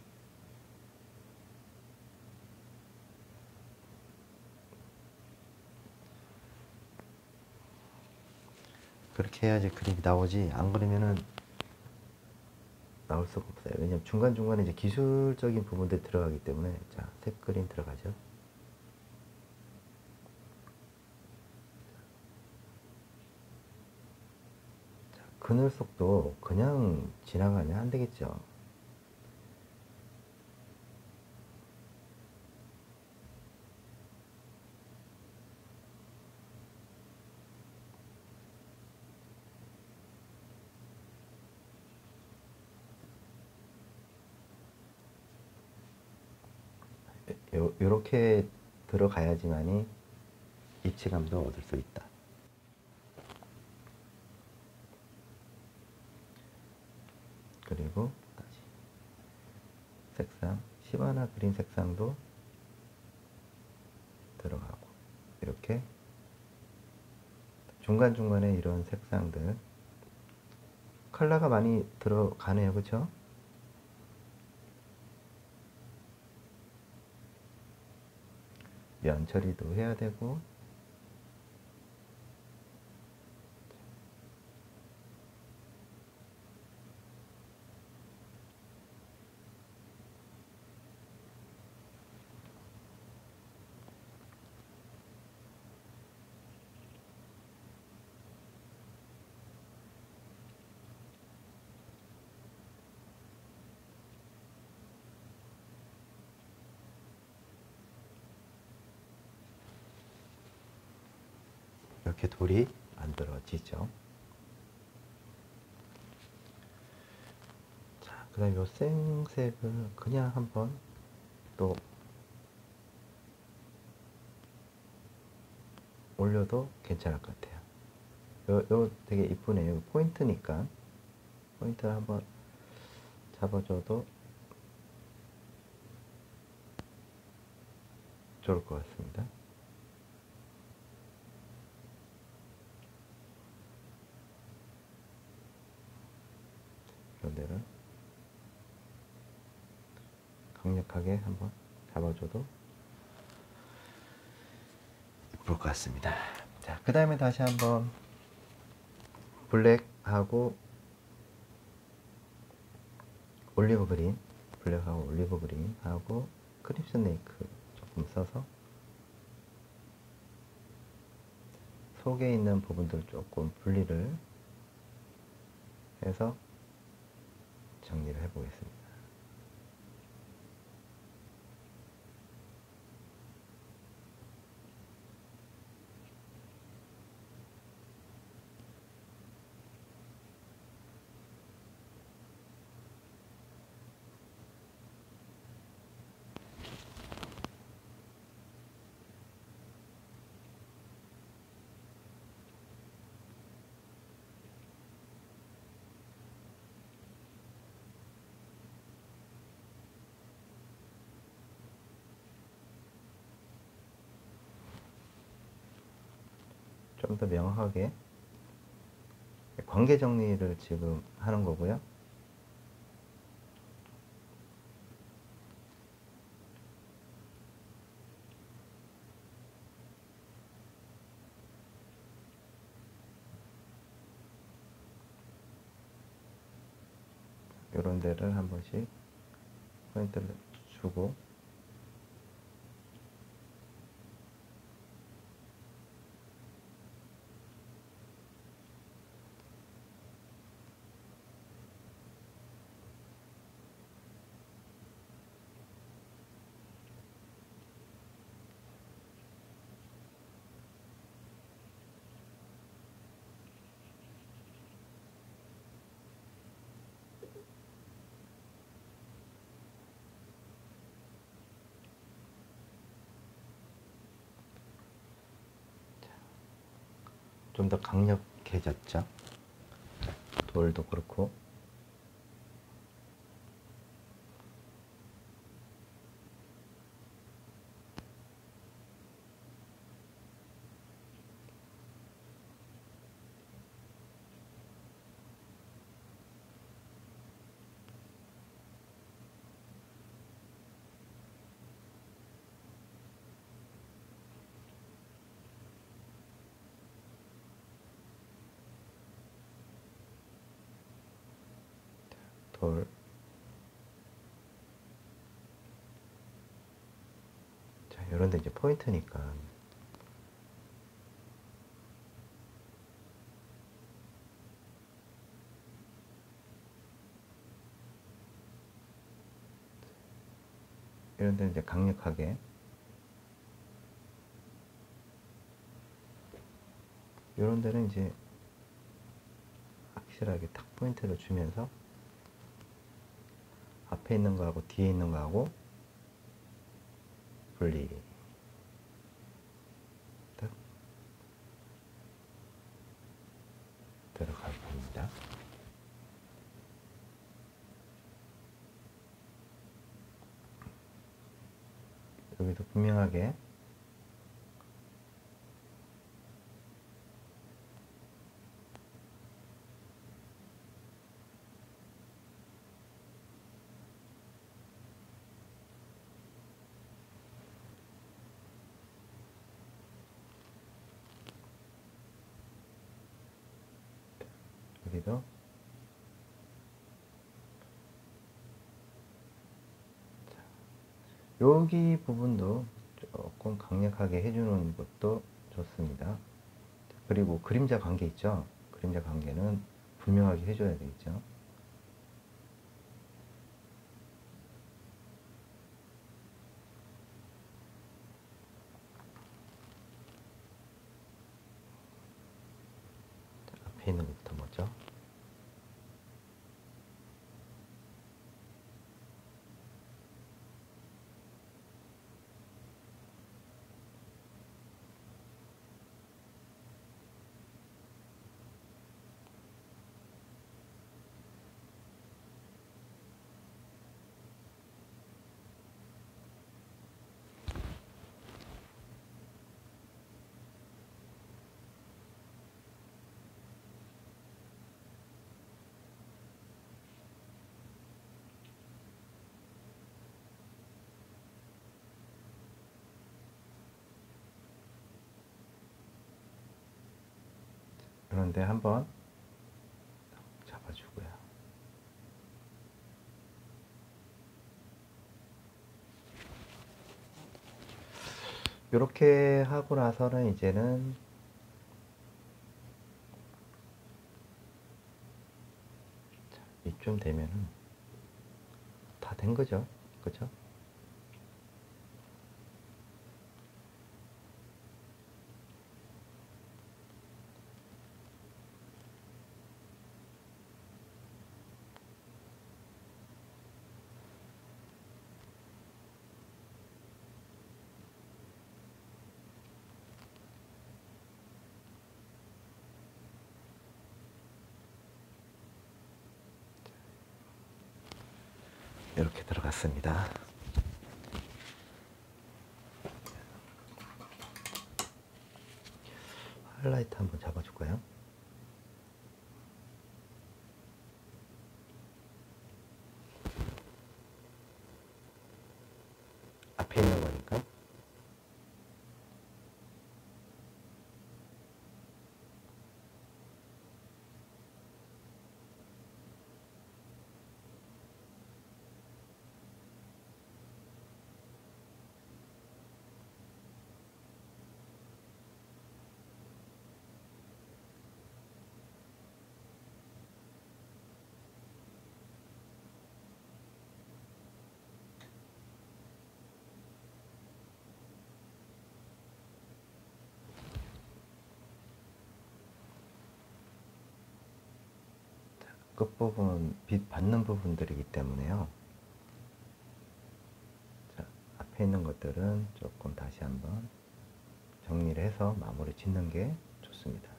그렇게 해야지 그림이 나오지. 안 그러면은 나올 수가 없어요. 왜냐면 중간중간에 이제 기술적인 부분들이 들어가기 때문에. 자, 색 그림 들어가죠. 자, 그늘 속도 그냥 지나가면 안 되겠죠. 요렇게 들어가야지만이 입체감도 얻을 수 있다. 그리고 다시 색상, 시바나 그린 색상도 들어가고, 이렇게 중간중간에 이런 색상들 컬러가 많이 들어가네요, 그쵸? 면 처리도 해야 되고, 이렇게 돌이 만들어지죠. 자, 그 다음에 요 생색을 그냥 한번 또 올려도 괜찮을 것 같아요. 요 되게 이쁘네요. 포인트니까 포인트를 한번 잡아줘도 좋을 것 같습니다. 이런 데를 강력하게 한번 잡아줘도 예쁠 것 같습니다. 자, 그 다음에 다시 한번 블랙하고 올리브 그린, 블랙하고 올리브 그린하고 크립슨 레이크 조금 써서 속에 있는 부분들 조금 분리를 해서 정리를 해보겠습니다. 좀 더 명확하게 관계 정리를 지금 하는 거고요. 이런 데를 한 번씩 포인트를 주고, 좀 더 강력해졌죠. 돌도 그렇고. 돌. 자, 이런 데 이제 포인트니까. 이런 데 이제 강력하게. 이런 데는 이제 확실하게 탁 포인트를 주면서 앞에 있는 거하고 뒤에 있는 거하고 분리. 딱 들어가 봅니다. 여기도 분명하게 여기도 여기 부분도 조금 강력하게 해주는 것도 좋습니다. 그리고 그림자 관계 있죠? 그림자 관계는 분명하게 해줘야 되겠죠? 앞에 있는 것부터 먼저. 그런데 한번 잡아주고요. 이렇게 하고 나서는 이제는 이쯤 되면은 다 된 거죠. 그죠? 이렇게 들어갔습니다. 하이라이트 한번 잡아줄까요? 앞에 있는 거니까. 끝부분 빛 받는 부분들이기 때문에요. 자, 앞에 있는 것들은 조금 다시 한번 정리를 해서 마무리 짓는 게 좋습니다.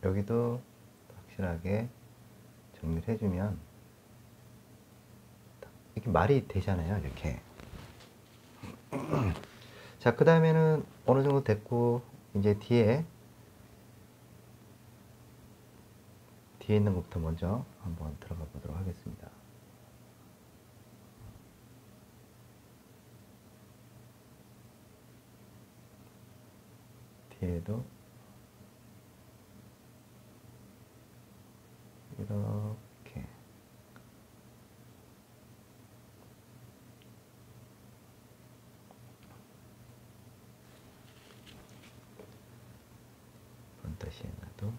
여기도 확실하게 정리를 해주면 이렇게 말이 되잖아요. 이렇게. 자, 그 다음에는 어느 정도 됐고, 이제 뒤에 있는 것부터 먼저 한번 들어가 보도록 하겠습니다. 뒤에도 이렇게 번다시에나도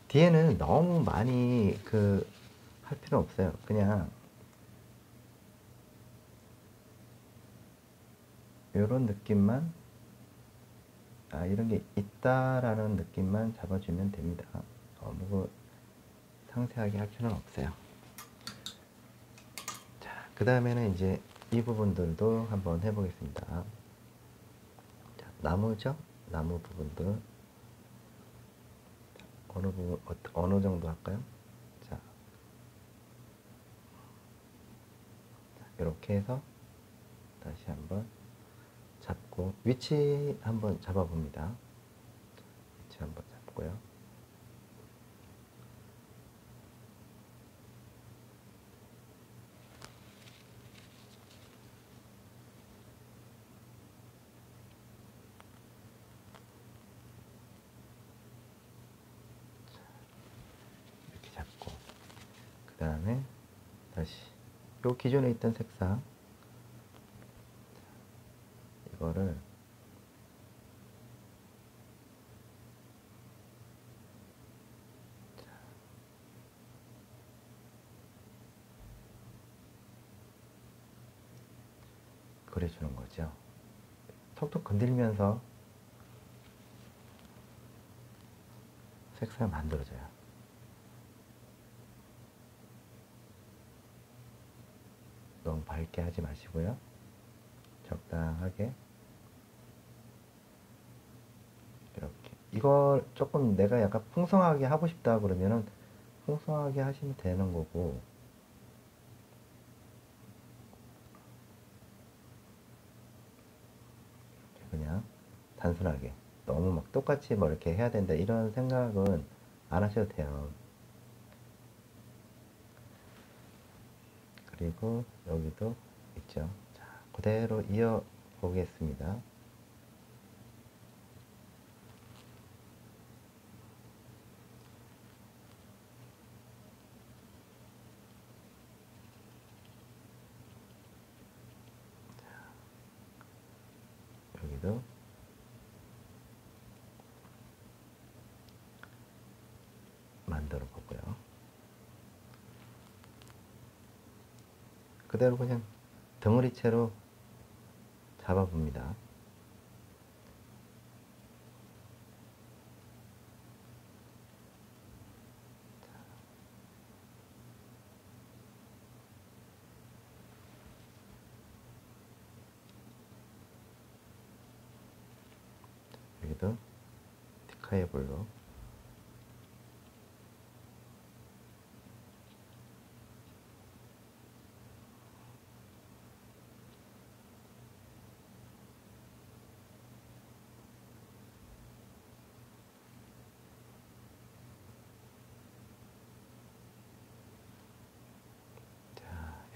뒤에는 너무 많이 할 필요 없어요. 그냥 이런 느낌만, 이런 게 있다라는 느낌만 잡아주면 됩니다. 너무 상세하게 할 필요는 없어요. 자, 그 다음에는 이제 이 부분들도 한번 해보겠습니다. 자, 나무죠? 나무 부분들. 어느 부분, 어느 정도 할까요? 자, 이렇게 해서 다시 한번 잡고, 위치 한번 잡아봅니다. 위치 한번 잡고요. 이렇게 잡고, 그 다음에 다시 요 기존에 있던 색상, 이거를 그려주는 거죠. 톡톡 건들면서 색상을 만들어줘요. 너무 밝게 하지 마시고요. 적당하게 이렇게. 이걸 조금 내가 약간 풍성하게 하고 싶다 그러면은 풍성하게 하시면 되는 거고, 그냥 단순하게 너무 막 똑같이 뭐 이렇게 해야 된다 이런 생각은 안 하셔도 돼요. 그리고 여기도 있죠. 자, 그대로 이어 보겠습니다. 여기도 만들어 보고요. 그대로 그냥 덩어리채로 잡아봅니다. 여기도 티카의 볼로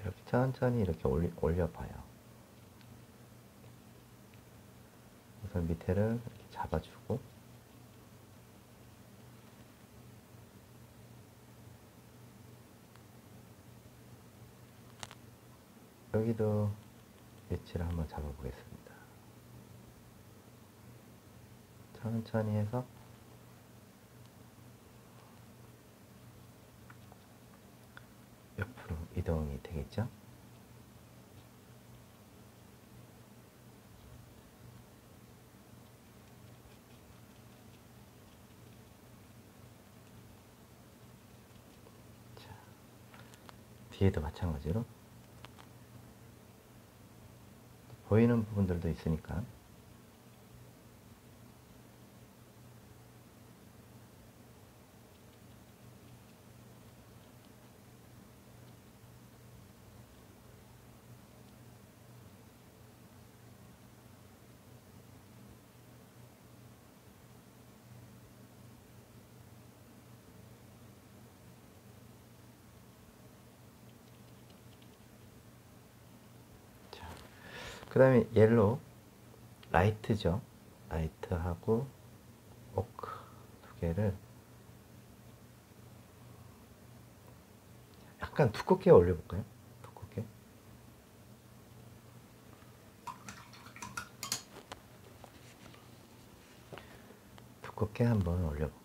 이렇게 천천히 이렇게 올려봐요. 우선 밑에를 이렇게 잡아주고, 여기도 위치를 한번 잡아보겠습니다. 천천히 해서 옆으로 이동이 되겠죠? 자, 뒤에도 마찬가지로 보이는 부분들도 있으니까 그 다음에 옐로우, 라이트죠. 라이트하고 오크 두 개를 약간 두껍게 올려볼까요? 두껍게. 두껍게 한번 올려보겠습니다.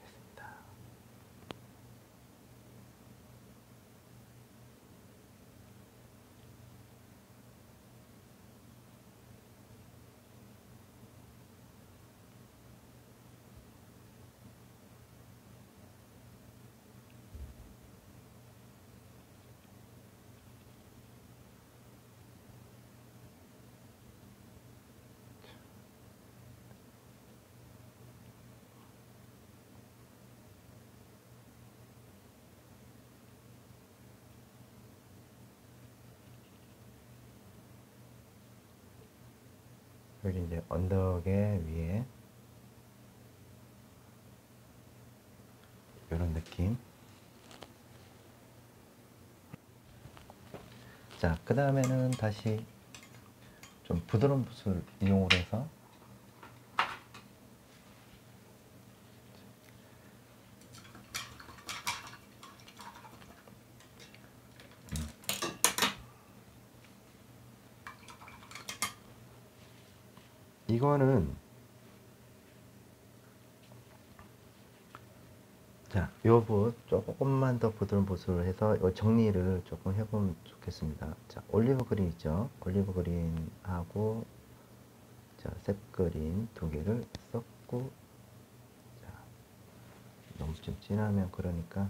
여기 이제 언덕의 위에 이런 느낌. 자, 그 다음에는 다시 좀 부드러운 붓을 이용을 해서 이거는 자, 요 붓 조금만 더 부드러운 붓을 해서 요 정리를 조금 해보면 좋겠습니다. 자, 올리브 그린 있죠? 올리브 그린하고 자, 색 그린 두 개를 섞고 자, 너무 좀 진하면 그러니까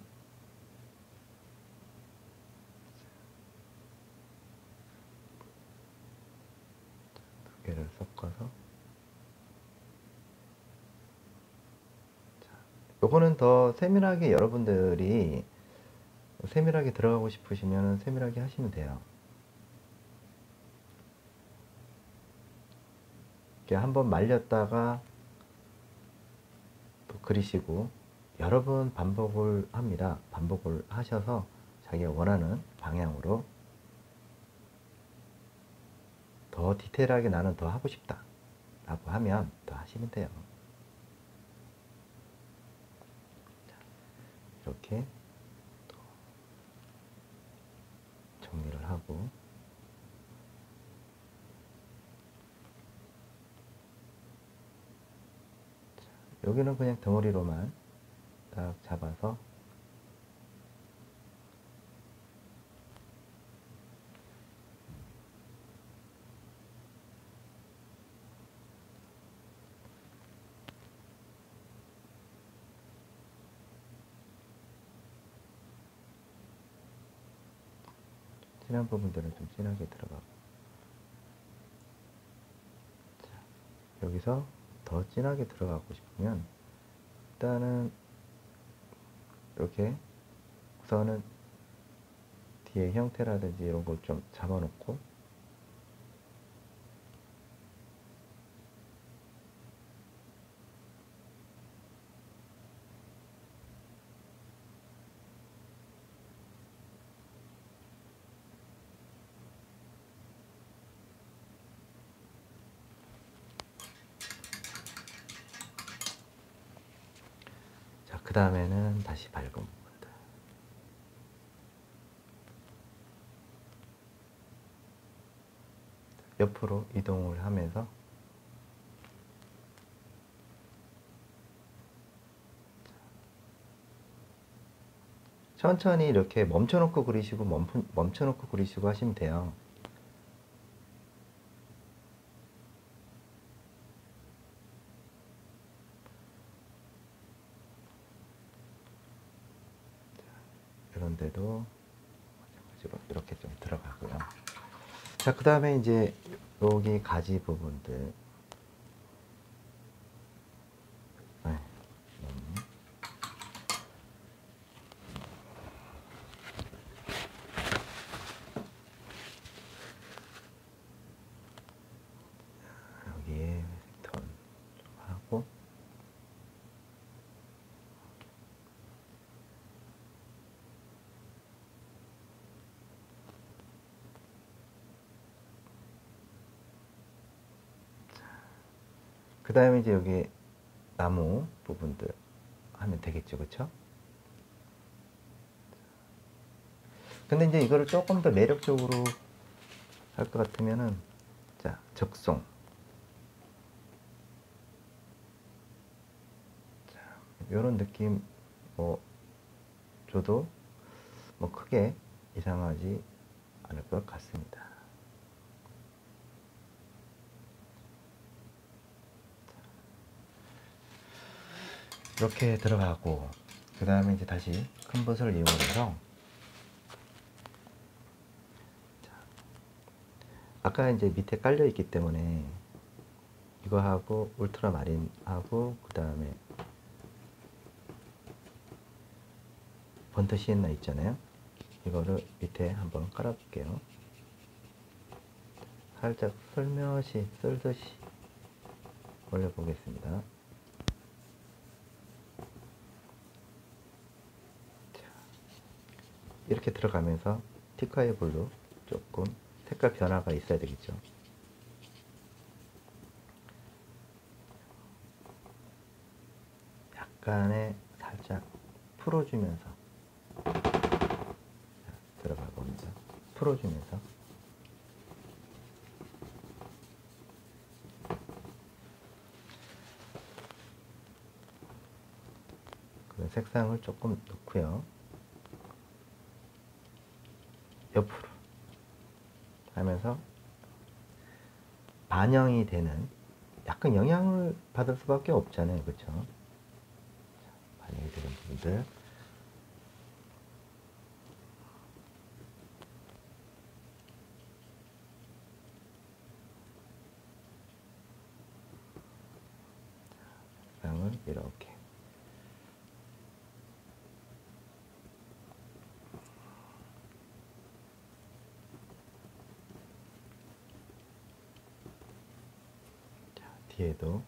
두 개를 섞어서 요거는 더 세밀하게 여러분들이 세밀하게 들어가고 싶으시면 세밀하게 하시면 돼요. 이렇게 한번 말렸다가 또 그리시고 여러 번 반복을 합니다. 반복을 하셔서 자기가 원하는 방향으로 더 디테일하게 나는 더 하고 싶다 라고 하면 더 하시면 돼요. 이렇게 또 정리를 하고 여기는 그냥 덩어리로만 딱 잡아서 진한 부분들은 좀 진하게 들어가고 자, 여기서 더 진하게 들어가고 싶으면 일단은 이렇게 우선은 뒤에 형태라든지 이런 걸 좀 잡아놓고 자, 그 다음에는 다시 밝은 부분들 옆으로 이동을 하면서 천천히 이렇게 멈춰놓고 그리시고 멈춰놓고 그리시고 하시면 돼요. 이런데도 마찬가지로 이렇게 좀 들어가고요. 자, 그 다음에 이제 여기 가지 부분들 네. 여기에 턴 좀 하고 그 다음에 이제 여기 나무 부분들 하면 되겠죠, 그쵸? 근데 이제 이거를 조금 더 매력적으로 할 것 같으면은, 자, 적송. 자, 요런 느낌, 뭐, 줘도, 뭐, 크게 이상하지 않을 것 같습니다. 이렇게 들어가고, 그 다음에 이제 다시 큰 붓을 이용해서, 아까 이제 밑에 깔려 있기 때문에, 이거 하고, 울트라마린 하고, 그 다음에, 번트 시엔나 있잖아요. 이거를 밑에 한번 깔아볼게요. 살짝 슬며시 쓸듯이 올려보겠습니다. 이렇게 들어가면서 티카의 블루 조금 색깔 변화가 있어야 되겠죠. 약간의 살짝 풀어주면서 들어가 봅니다. 풀어주면서 그 색상을 조금 넣고요. 옆으로 하면서 반영이 되는, 약간 영향을 받을 수밖에 없잖아요, 그렇죠? 반영이 되는 부분들 색상을 이렇게 뒤에도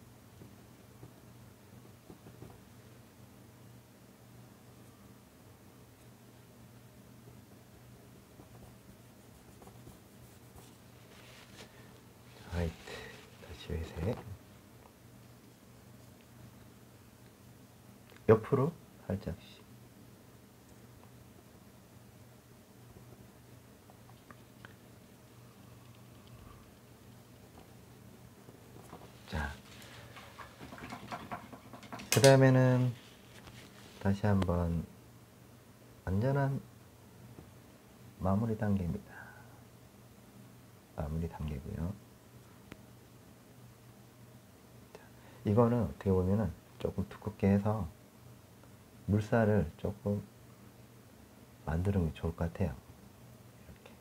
화이트, 다시 회색, 옆으로 살짝씩 자, 그 다음에는 다시 한번 완전한 마무리 단계입니다. 마무리 단계고요. 이거는 어떻게 보면은 조금 두껍게 해서 물살을 조금 만드는 게 좋을 것 같아요. 이렇게.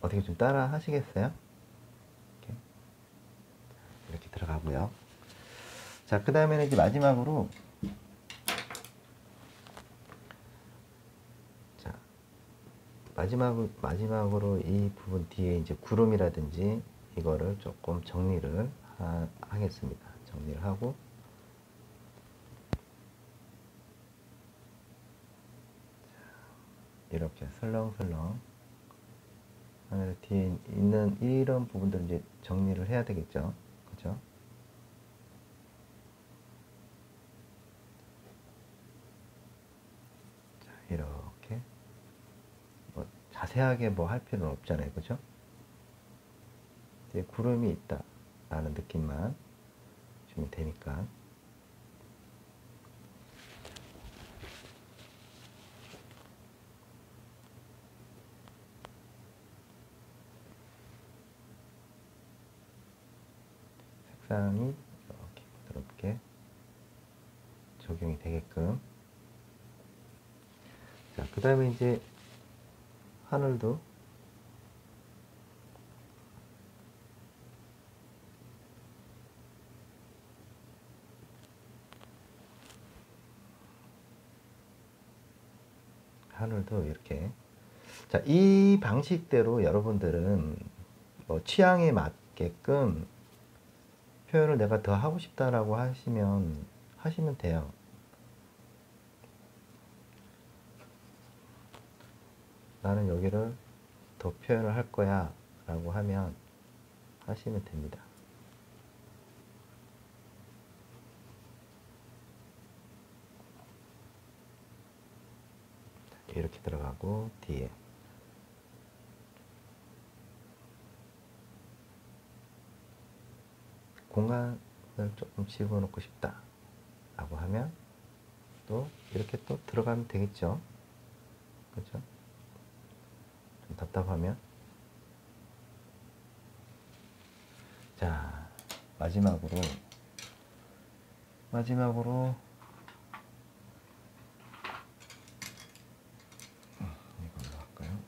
어떻게 좀 따라 하시겠어요? 이렇게 들어가고요. 자, 그 다음에는 이제 마지막으로, 자, 마지막으로 이 부분 뒤에 이제 구름이라든지 이거를 조금 정리를 하겠습니다. 정리를 하고, 이렇게 설렁설렁 하늘 뒤에 있는 이런 부분들 이제 정리를 해야 되겠죠. 그죠? 자, 이렇게. 뭐 자세하게 뭐 할 필요는 없잖아요. 그죠? 뒤에 구름이 있다 라는 느낌만 주면 되니까. 색상이 이렇게 부드럽게 적용이 되게끔. 자, 그 다음에 이제 하늘도 이렇게. 자, 이 방식대로 여러분들은 뭐 취향에 맞게끔 표현을 내가 더 하고 싶다라고 하시면 돼요. 나는 여기를 더 표현을 할 거야 라고 하면 하시면 됩니다. 이렇게 들어가고 뒤에 공간을 조금 집어넣고 싶다 라고 하면 또 이렇게 또 들어가면 되겠죠. 그렇죠? 좀 답답하면. 자, 마지막으로 이걸로 할까요?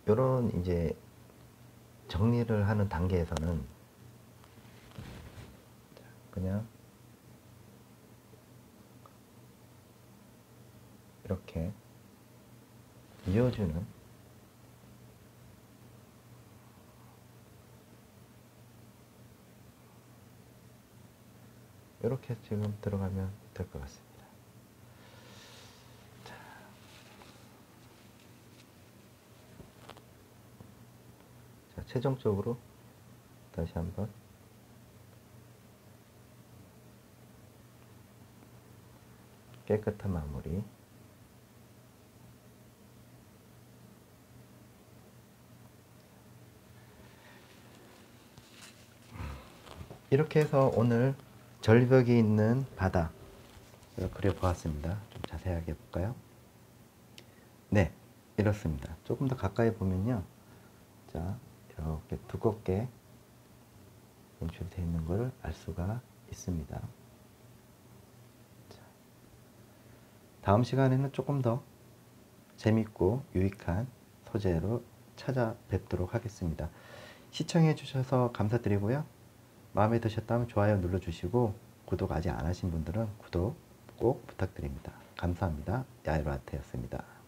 요런 이제 정리를 하는 단계에서는 그냥 이렇게 이어주는 이렇게 지금 들어가면 될 것 같습니다. 자, 최종적으로 다시 한번 깨끗한 마무리. 이렇게 해서 오늘 절벽이 있는 바다 그려보았습니다. 좀 자세하게 볼까요? 네, 이렇습니다. 조금 더 가까이 보면요. 자, 이렇게 두껍게 연출되어 있는 것을 알 수가 있습니다. 자, 다음 시간에는 조금 더 재밌고 유익한 소재로 찾아뵙도록 하겠습니다. 시청해 주셔서 감사드리고요. 마음에 드셨다면 좋아요 눌러주시고 구독 아직 안 하신 분들은 구독 꼭 부탁드립니다. 감사합니다. 야이로아트였습니다.